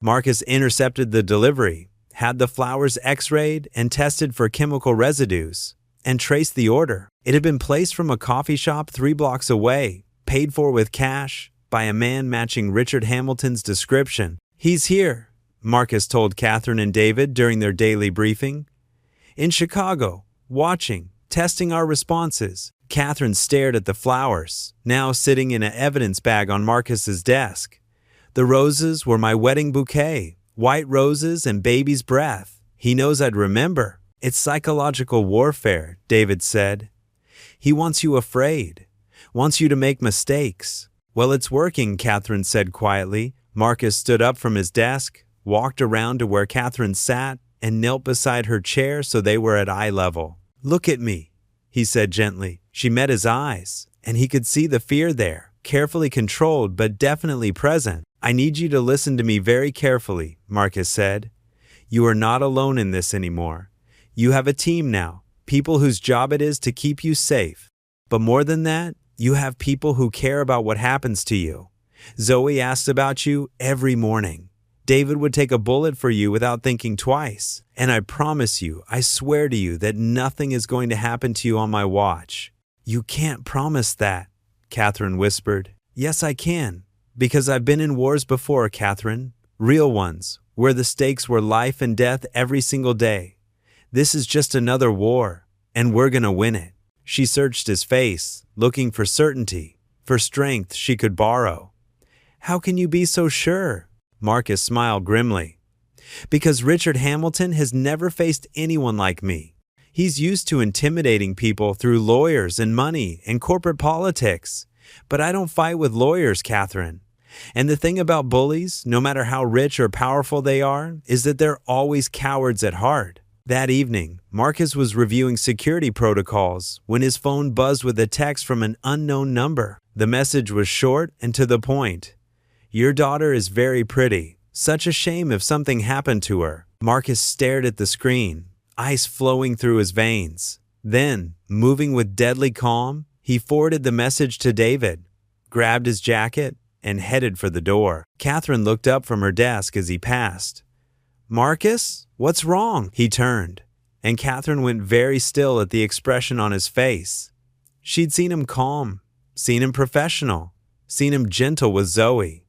Marcus intercepted the delivery, had the flowers x-rayed and tested for chemical residues, and traced the order. It had been placed from a coffee shop 3 blocks away, paid for with cash, by a man matching Richard Hamilton's description. He's here, Marcus told Catherine and David during their daily briefing. In Chicago, watching, testing our responses. Catherine stared at the flowers, now sitting in an evidence bag on Marcus's desk. The roses were my wedding bouquet, white roses and baby's breath. He knows I'd remember. It's psychological warfare, David said. He wants you afraid, wants you to make mistakes. Well, it's working, Catherine said quietly. Marcus stood up from his desk, walked around to where Catherine sat, and knelt beside her chair so they were at eye level. "Look at me," he said gently. She met his eyes, and he could see the fear there, carefully controlled but definitely present. "I need you to listen to me very carefully," Marcus said. "You are not alone in this anymore. You have a team now, people whose job it is to keep you safe. But more than that, you have people who care about what happens to you. Zoe asks about you every morning. David would take a bullet for you without thinking twice. And I promise you, I swear to you that nothing is going to happen to you on my watch." "You can't promise that," Catherine whispered. "Yes, I can. Because I've been in wars before, Catherine. Real ones, where the stakes were life and death every single day. This is just another war, and we're gonna win it." She searched his face, looking for certainty, for strength she could borrow. "How can you be so sure?" Marcus smiled grimly. "Because Richard Hamilton has never faced anyone like me. He's used to intimidating people through lawyers and money and corporate politics. But I don't fight with lawyers, Catherine. And the thing about bullies, no matter how rich or powerful they are, is that they're always cowards at heart." That evening, Marcus was reviewing security protocols when his phone buzzed with a text from an unknown number. The message was short and to the point. "Your daughter is very pretty. Such a shame if something happened to her." Marcus stared at the screen, ice flowing through his veins. Then, moving with deadly calm, he forwarded the message to David, grabbed his jacket, and headed for the door. Catherine looked up from her desk as he passed. "Marcus, what's wrong?" He turned, and Catherine went very still at the expression on his face. She'd seen him calm, seen him professional, seen him gentle with Zoe.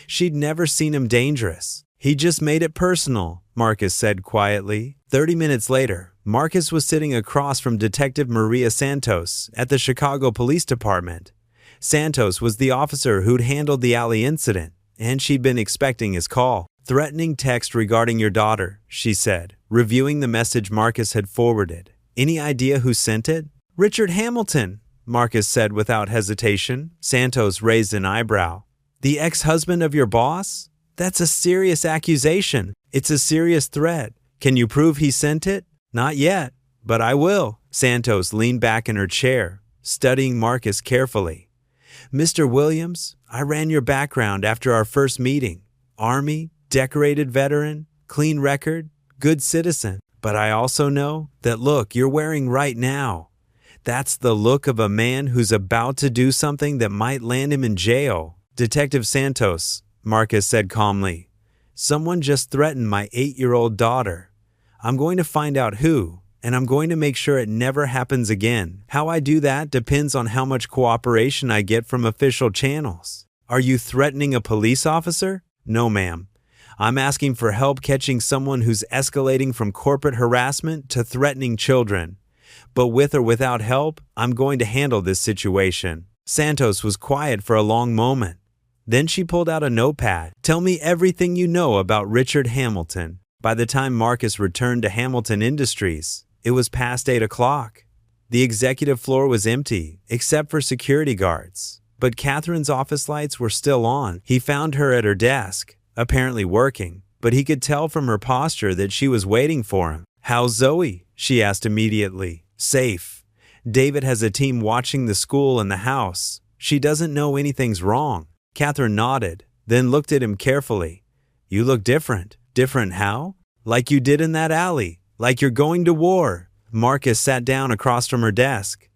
She'd never seen him dangerous. "He just made it personal," Marcus said quietly. 30 minutes later, Marcus was sitting across from Detective Maria Santos at the Chicago Police Department. Santos was the officer who'd handled the alley incident, and she'd been expecting his call. "Threatening text regarding your daughter," she said, reviewing the message Marcus had forwarded. "Any idea who sent it?" "Richard Hamilton," Marcus said without hesitation. Santos raised an eyebrow. "The ex-husband of your boss? That's a serious accusation. It's a serious threat. Can you prove he sent it?" "Not yet, but I will." Santos leaned back in her chair, studying Marcus carefully. "Mr. Williams, I ran your background after our first meeting. Army, decorated veteran, clean record, good citizen. But I also know that look you're wearing right now. That's the look of a man who's about to do something that might land him in jail." "Detective Santos," Marcus said calmly, "someone just threatened my 8-year-old daughter. I'm going to find out who, and I'm going to make sure it never happens again. How I do that depends on how much cooperation I get from official channels." "Are you threatening a police officer?" "No, ma'am. I'm asking for help catching someone who's escalating from corporate harassment to threatening children. But with or without help, I'm going to handle this situation." Santos was quiet for a long moment. Then she pulled out a notepad. "Tell me everything you know about Richard Hamilton." By the time Marcus returned to Hamilton Industries, it was past 8 o'clock. The executive floor was empty, except for security guards. But Catherine's office lights were still on. He found her at her desk, apparently working, but he could tell from her posture that she was waiting for him. "How's Zoe?" she asked immediately. "Safe. David has a team watching the school and the house. She doesn't know anything's wrong." Catherine nodded, then looked at him carefully. "You look different." "Different how?" "Like you did in that alley. Like you're going to war." Marcus sat down across from her desk.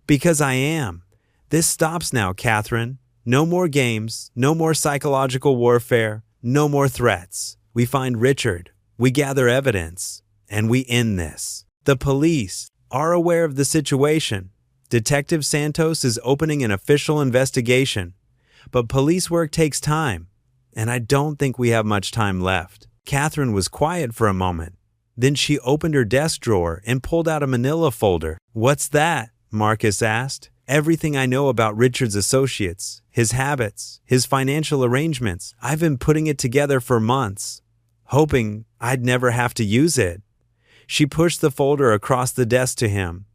"Because I am. This stops now, Catherine. No more games, no more psychological warfare, no more threats. We find Richard, we gather evidence, and we end this. The police are aware of the situation. Detective Santos is opening an official investigation. But police work takes time, and I don't think we have much time left." Catherine was quiet for a moment. Then she opened her desk drawer and pulled out a manila folder. "What's that?" Marcus asked. "Everything I know about Richard's associates, his habits, his financial arrangements. I've been putting it together for months, hoping I'd never have to use it." She pushed the folder across the desk to him.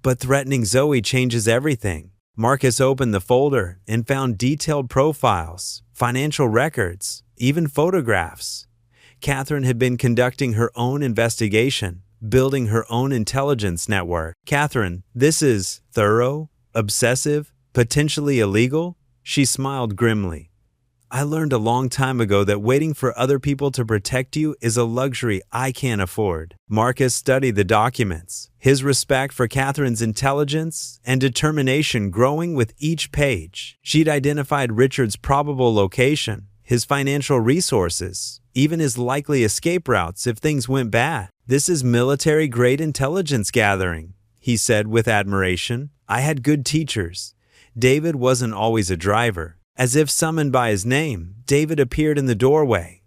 "But threatening Zoe changes everything. Marcus opened the folder and found detailed profiles, financial records, even photographs. Catherine had been conducting her own investigation, building her own intelligence network. Catherine, this is thorough, obsessive, potentially illegal? She smiled grimly. I learned a long time ago that waiting for other people to protect you is a luxury I can't afford. Marcus studied the documents, his respect for Catherine's intelligence and determination growing with each page. She'd identified Richard's probable location, his financial resources, even his likely escape routes if things went bad. This is military-grade intelligence gathering, he said with admiration. I had good teachers. David wasn't always a driver. As if summoned by his name, David appeared in the doorway.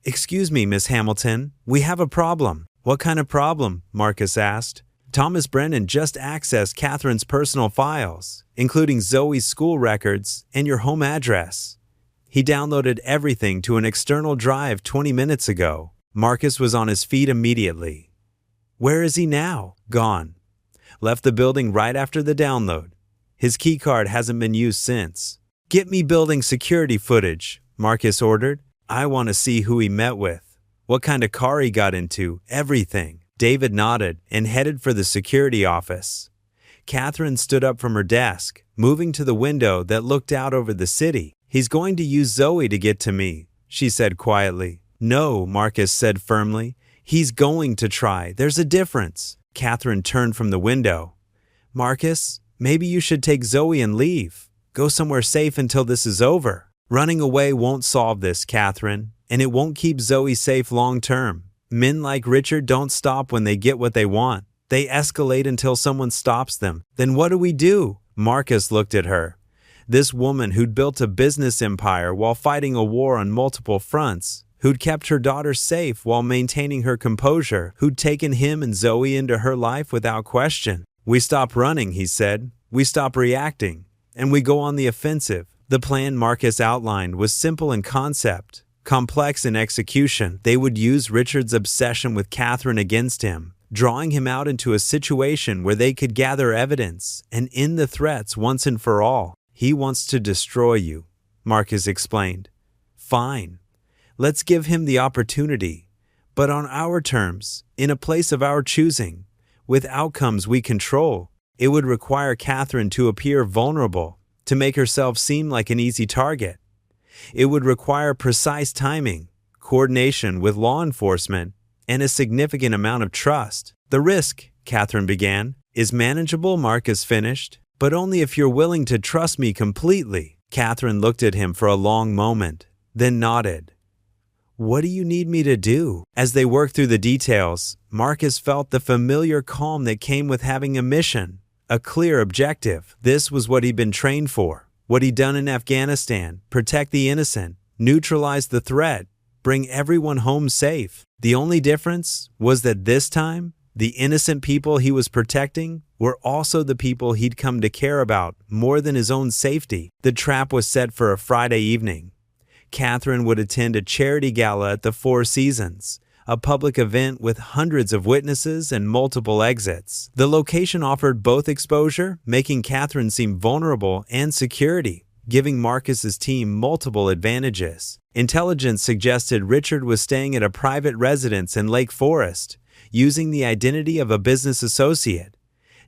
Excuse me, Miss Hamilton, we have a problem. What kind of problem? Marcus asked. Thomas Brennan just accessed Catherine's personal files, including Zoe's school records and your home address. He downloaded everything to an external drive 20 minutes ago. Marcus was on his feet immediately. Where is he now? Gone. Left the building right after the download. His keycard hasn't been used since. Get me building security footage, Marcus ordered. I want to see who he met with, what kind of car he got into, everything. David nodded and headed for the security office. Catherine stood up from her desk, moving to the window that looked out over the city. He's going to use Zoe to get to me, she said quietly. No, Marcus said firmly. He's going to try. There's a difference. Catherine turned from the window. Marcus, maybe you should take Zoe and leave. Go somewhere safe until this is over. Running away won't solve this, Catherine, and it won't keep Zoe safe long term. Men like Richard don't stop when they get what they want. They escalate until someone stops them. Then what do we do? Marcus looked at her. This woman who'd built a business empire while fighting a war on multiple fronts, who'd kept her daughter safe while maintaining her composure, who'd taken him and Zoe into her life without question. We stop running, he said. We stop reacting. And we go on the offensive. The plan Marcus outlined was simple in concept, complex in execution. They would use Richard's obsession with Catherine against him, drawing him out into a situation where they could gather evidence and end the threats once and for all. He wants to destroy you, Marcus explained. Fine. Let's give him the opportunity, but on our terms, in a place of our choosing, with outcomes we control. It would require Catherine to appear vulnerable, to make herself seem like an easy target. It would require precise timing, coordination with law enforcement, and a significant amount of trust. The risk, Catherine began, is manageable, Marcus finished, but only if you're willing to trust me completely. Catherine looked at him for a long moment, then nodded. What do you need me to do? As they worked through the details, Marcus felt the familiar calm that came with having a mission. A clear objective. This was what he'd been trained for. What he'd done in Afghanistan. Protect the innocent. Neutralize the threat. Bring everyone home safe. The only difference was that this time, the innocent people he was protecting were also the people he'd come to care about more than his own safety. The trap was set for a Friday evening. Catherine would attend a charity gala at the Four Seasons, a public event with hundreds of witnesses and multiple exits. The location offered both exposure, making Catherine seem vulnerable, and security, giving Marcus's team multiple advantages. Intelligence suggested Richard was staying at a private residence in Lake Forest, using the identity of a business associate.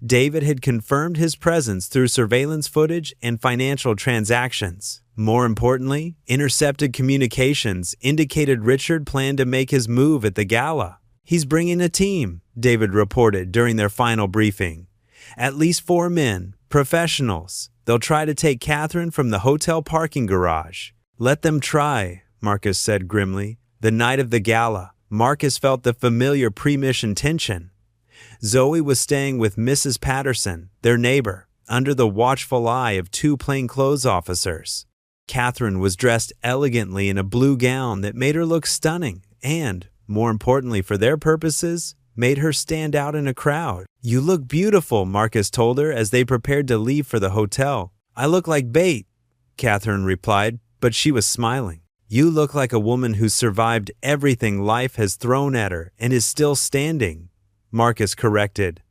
David had confirmed his presence through surveillance footage and financial transactions. More importantly, intercepted communications indicated Richard planned to make his move at the gala. He's bringing a team, David reported during their final briefing. At least 4 men, professionals. They'll try to take Catherine from the hotel parking garage. Let them try, Marcus said grimly. The night of the gala, Marcus felt the familiar pre-mission tension. Zoe was staying with Mrs. Patterson, their neighbor, under the watchful eye of 2 plainclothes officers. Catherine was dressed elegantly in a blue gown that made her look stunning and, more importantly for their purposes, made her stand out in a crowd. You look beautiful, Marcus told her as they prepared to leave for the hotel. I look like bait, Catherine replied, but she was smiling. You look like a woman who survived everything life has thrown at her and is still standing, Marcus corrected.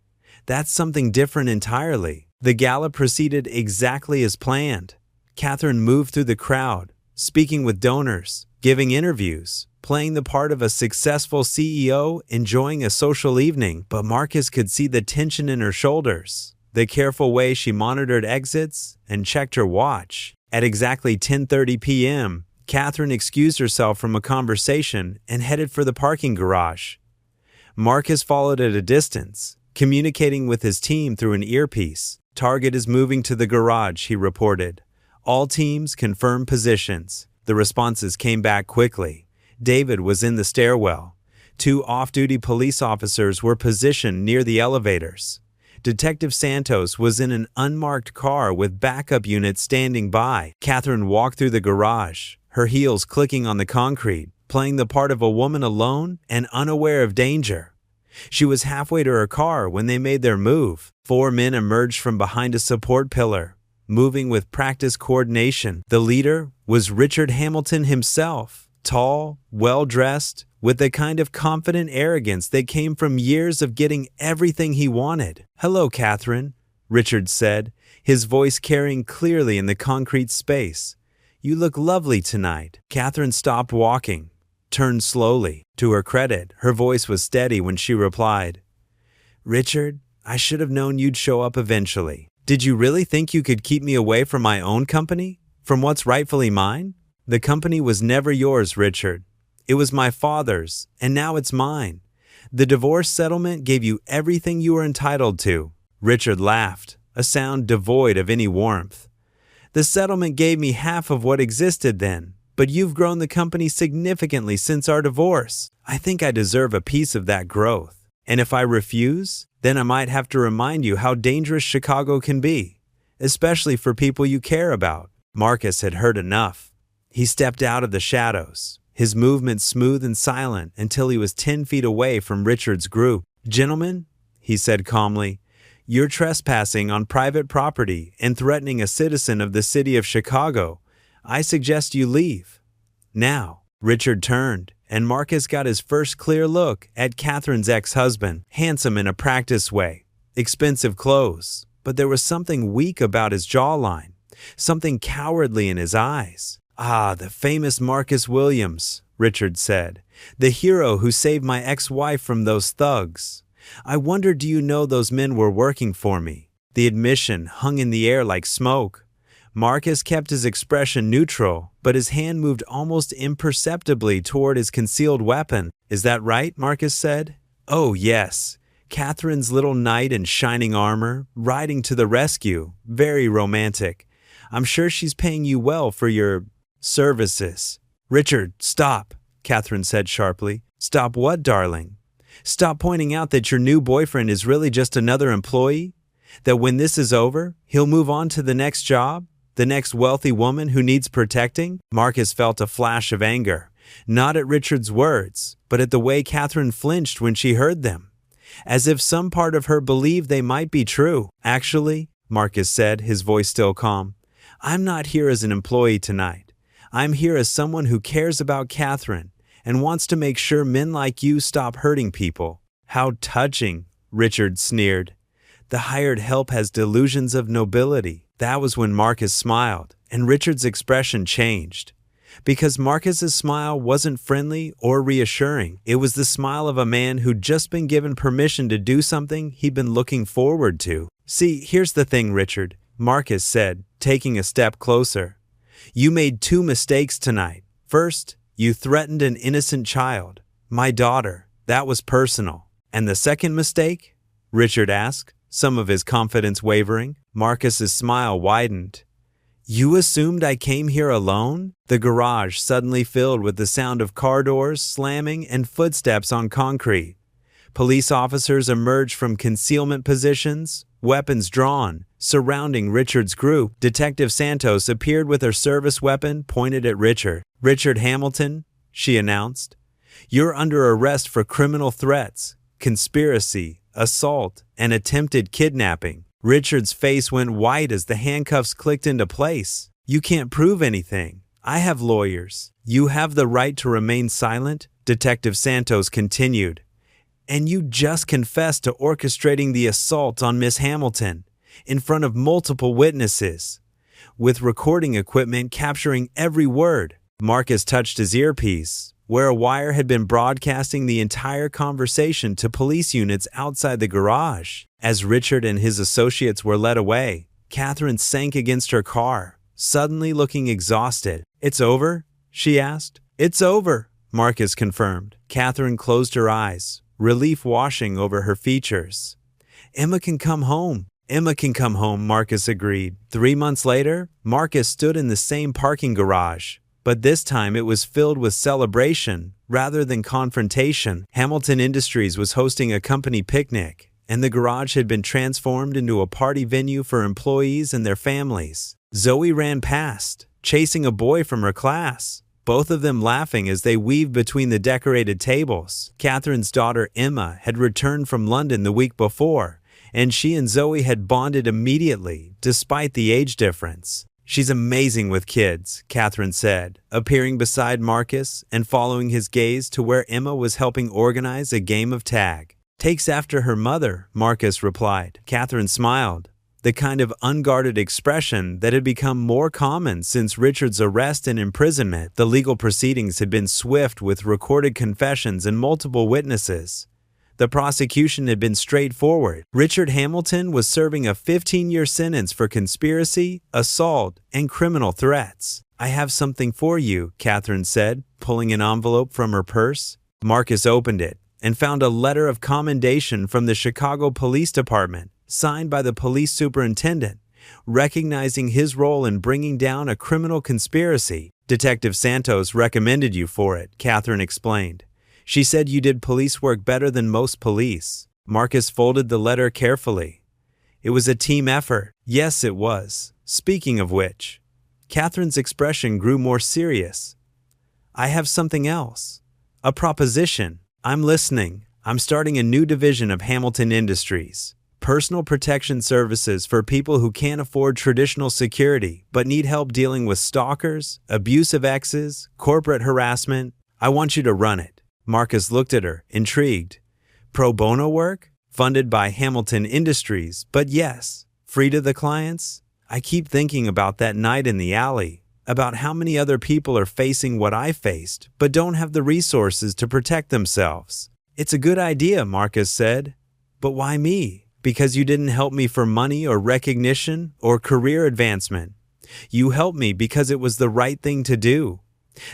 That's something different entirely. The gala proceeded exactly as planned. Catherine moved through the crowd, speaking with donors, giving interviews, playing the part of a successful CEO, enjoying a social evening, but Marcus could see the tension in her shoulders, the careful way she monitored exits and checked her watch. At exactly 10:30 p.m., Catherine excused herself from a conversation and headed for the parking garage. Marcus followed at a distance, communicating with his team through an earpiece. "Target is moving to the garage," he reported. "All teams confirm positions." The responses came back quickly. David was in the stairwell. 2 off-duty police officers were positioned near the elevators. Detective Santos was in an unmarked car with backup units standing by. Catherine walked through the garage, her heels clicking on the concrete, playing the part of a woman alone and unaware of danger. She was halfway to her car when they made their move. 4 men emerged from behind a support pillar, moving with practiced coordination. The leader was Richard Hamilton himself, tall, well-dressed, with the kind of confident arrogance that came from years of getting everything he wanted. "Hello, Catherine," Richard said, his voice carrying clearly in the concrete space. "You look lovely tonight." Catherine stopped walking, turned slowly. To her credit, her voice was steady when she replied, "Richard, I should have known you'd show up eventually. Did you really think you could keep me away from my own company? From what's rightfully mine?" "The company was never yours, Richard. It was my father's, and now it's mine. The divorce settlement gave you everything you were entitled to." Richard laughed, a sound devoid of any warmth. "The settlement gave me half of what existed then, but you've grown the company significantly since our divorce. I think I deserve a piece of that growth. And if I refuse, then I might have to remind you how dangerous Chicago can be, especially for people you care about." Marcus had heard enough. He stepped out of the shadows, his movements smooth and silent until he was 10 feet away from Richard's group. "Gentlemen," he said calmly, "you're trespassing on private property and threatening a citizen of the city of Chicago. I suggest you leave now." Richard turned, and Marcus got his first clear look at Catherine's ex-husband, handsome in a practiced way, expensive clothes, but there was something weak about his jawline, something cowardly in his eyes. "Ah, the famous Marcus Williams," Richard said, "the hero who saved my ex-wife from those thugs. I wonder, do you know those men were working for me?" The admission hung in the air like smoke. Marcus kept his expression neutral, but his hand moved almost imperceptibly toward his concealed weapon. "Is that right?" Marcus said. "Oh, yes. Catherine's little knight in shining armor, riding to the rescue. Very romantic. I'm sure she's paying you well for your services." "Richard, stop," Catherine said sharply. "Stop what, darling? Stop pointing out that your new boyfriend is really just another employee? That when this is over, he'll move on to the next job? The next wealthy woman who needs protecting?" Marcus felt a flash of anger, not at Richard's words, but at the way Catherine flinched when she heard them, as if some part of her believed they might be true. "Actually," Marcus said, his voice still calm, "I'm not here as an employee tonight. I'm here as someone who cares about Catherine and wants to make sure men like you stop hurting people." "How touching," Richard sneered. "The hired help has delusions of nobility." That was when Marcus smiled, and Richard's expression changed. Because Marcus's smile wasn't friendly or reassuring. It was the smile of a man who'd just been given permission to do something he'd been looking forward to. "See, here's the thing, Richard," Marcus said, taking a step closer. "You made 2 mistakes tonight. First, you threatened an innocent child, my daughter. That was personal. And the second mistake?" Richard asked, some of his confidence wavering. Marcus's smile widened. "You assumed I came here alone?" The garage suddenly filled with the sound of car doors slamming and footsteps on concrete. Police officers emerged from concealment positions, weapons drawn, surrounding Richard's group. Detective Santos appeared with her service weapon pointed at Richard. "Richard Hamilton," she announced, "you're under arrest for criminal threats, conspiracy, assault, and attempted kidnapping." Richard's face went white as the handcuffs clicked into place. "You can't prove anything. I have lawyers." "You have the right to remain silent," Detective Santos continued. "And you just confessed to orchestrating the assault on Miss Hamilton. in front of multiple witnesses, with recording equipment capturing every word. Marcus touched his earpiece, where a wire had been broadcasting the entire conversation to police units outside the garage. As Richard and his associates were led away, Catherine sank against her car, suddenly looking exhausted. "It's over?" she asked. "It's over," Marcus confirmed. Catherine closed her eyes, relief washing over her features. "Emma can come home." "Emma can come home," Marcus agreed. 3 months later, Marcus stood in the same parking garage, but this time it was filled with celebration rather than confrontation. Hamilton Industries was hosting a company picnic, and the garage had been transformed into a party venue for employees and their families. Zoe ran past, chasing a boy from her class, both of them laughing as they weaved between the decorated tables. Catherine's daughter Emma had returned from London the week before, and she and Zoe had bonded immediately, despite the age difference. "She's amazing with kids," Catherine said, appearing beside Marcus and following his gaze to where Emma was helping organize a game of tag. "Takes after her mother," Marcus replied. Catherine smiled, the kind of unguarded expression that had become more common since Richard's arrest and imprisonment. The legal proceedings had been swift, with recorded confessions and multiple witnesses. The prosecution had been straightforward. Richard Hamilton was serving a 15-year sentence for conspiracy, assault, and criminal threats. "I have something for you," Catherine said, pulling an envelope from her purse. Marcus opened it and found a letter of commendation from the Chicago Police Department, signed by the police superintendent, recognizing his role in bringing down a criminal conspiracy. "Detective Santos recommended you for it," Catherine explained. "She said you did police work better than most police." Marcus folded the letter carefully. "It was a team effort." "Yes, it was. Speaking of which," Catherine's expression grew more serious. "I have something else. A proposition." "I'm listening." "I'm starting a new division of Hamilton Industries. Personal protection services for people who can't afford traditional security but need help dealing with stalkers, abusive exes, corporate harassment. I want you to run it." Marcus looked at her, intrigued. "Pro bono work? Funded by Hamilton Industries, but yes, free to the clients?" "I keep thinking about that night in the alley, about how many other people are facing what I faced, but don't have the resources to protect themselves." "It's a good idea," Marcus said. "But why me?" "Because you didn't help me for money or recognition or career advancement. You helped me because it was the right thing to do.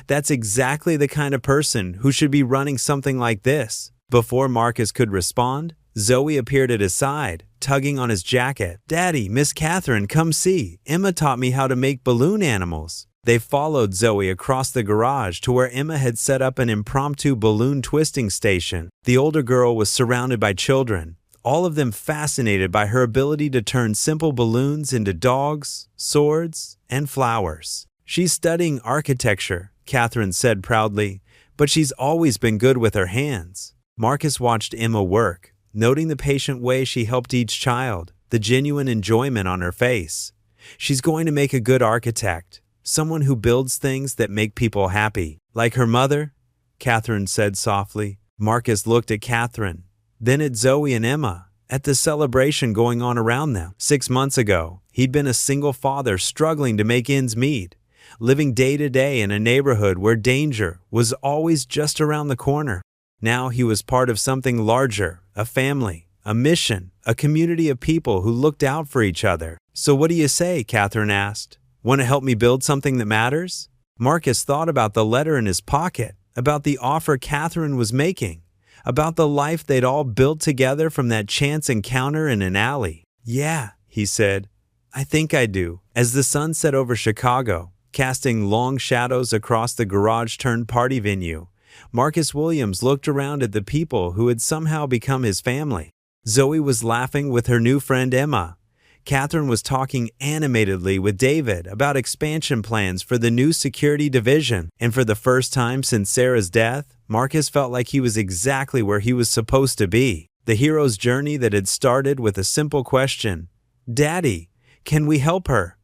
That's exactly the kind of person who should be running something like this." Before Marcus could respond, Zoe appeared at his side, tugging on his jacket. "Daddy, Miss Catherine, come see. Emma taught me how to make balloon animals." They followed Zoe across the garage to where Emma had set up an impromptu balloon twisting station. The older girl was surrounded by children, all of them fascinated by her ability to turn simple balloons into dogs, swords, and flowers. "She's studying architecture," Catherine said proudly, "but she's always been good with her hands." Marcus watched Emma work, noting the patient way she helped each child, the genuine enjoyment on her face. "She's going to make a good architect, someone who builds things that make people happy." "Like her mother?" Catherine said softly. Marcus looked at Catherine, then at Zoe and Emma, at the celebration going on around them. 6 months ago, he'd been a single father struggling to make ends meet, living day to day in a neighborhood where danger was always just around the corner. Now he was part of something larger, a family, a mission, a community of people who looked out for each other. "So what do you say?" Catherine asked. "Want to help me build something that matters?" Marcus thought about the letter in his pocket, about the offer Catherine was making, about the life they'd all built together from that chance encounter in an alley. "Yeah," he said, "I think I do." As the sun set over Chicago, casting long shadows across the garage-turned-party venue, Marcus Williams looked around at the people who had somehow become his family. Zoe was laughing with her new friend Emma. Catherine was talking animatedly with David about expansion plans for the new security division, and for the first time since Sarah's death, Marcus felt like he was exactly where he was supposed to be. The hero's journey that had started with a simple question, "Daddy, can we help her?"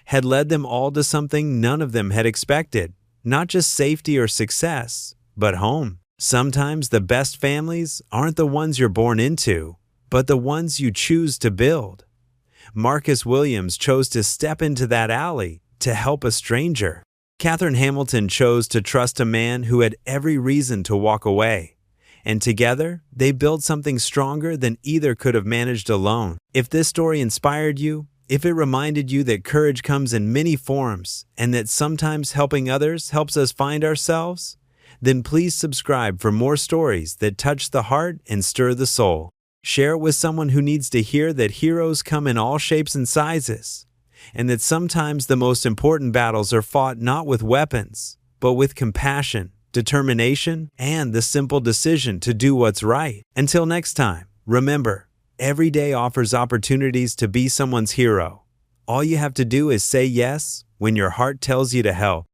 had led them all to something none of them had expected. Not just safety or success, but home. Sometimes the best families aren't the ones you're born into, but the ones you choose to build. Marcus Williams chose to step into that alley to help a stranger. Katherine Hamilton chose to trust a man who had every reason to walk away. And together, they built something stronger than either could have managed alone. If this story inspired you, if it reminded you that courage comes in many forms and that sometimes helping others helps us find ourselves, then please subscribe for more stories that touch the heart and stir the soul. Share it with someone who needs to hear that heroes come in all shapes and sizes, and that sometimes the most important battles are fought not with weapons, but with compassion, determination, and the simple decision to do what's right. Until next time, remember, every day offers opportunities to be someone's hero. All you have to do is say yes when your heart tells you to help.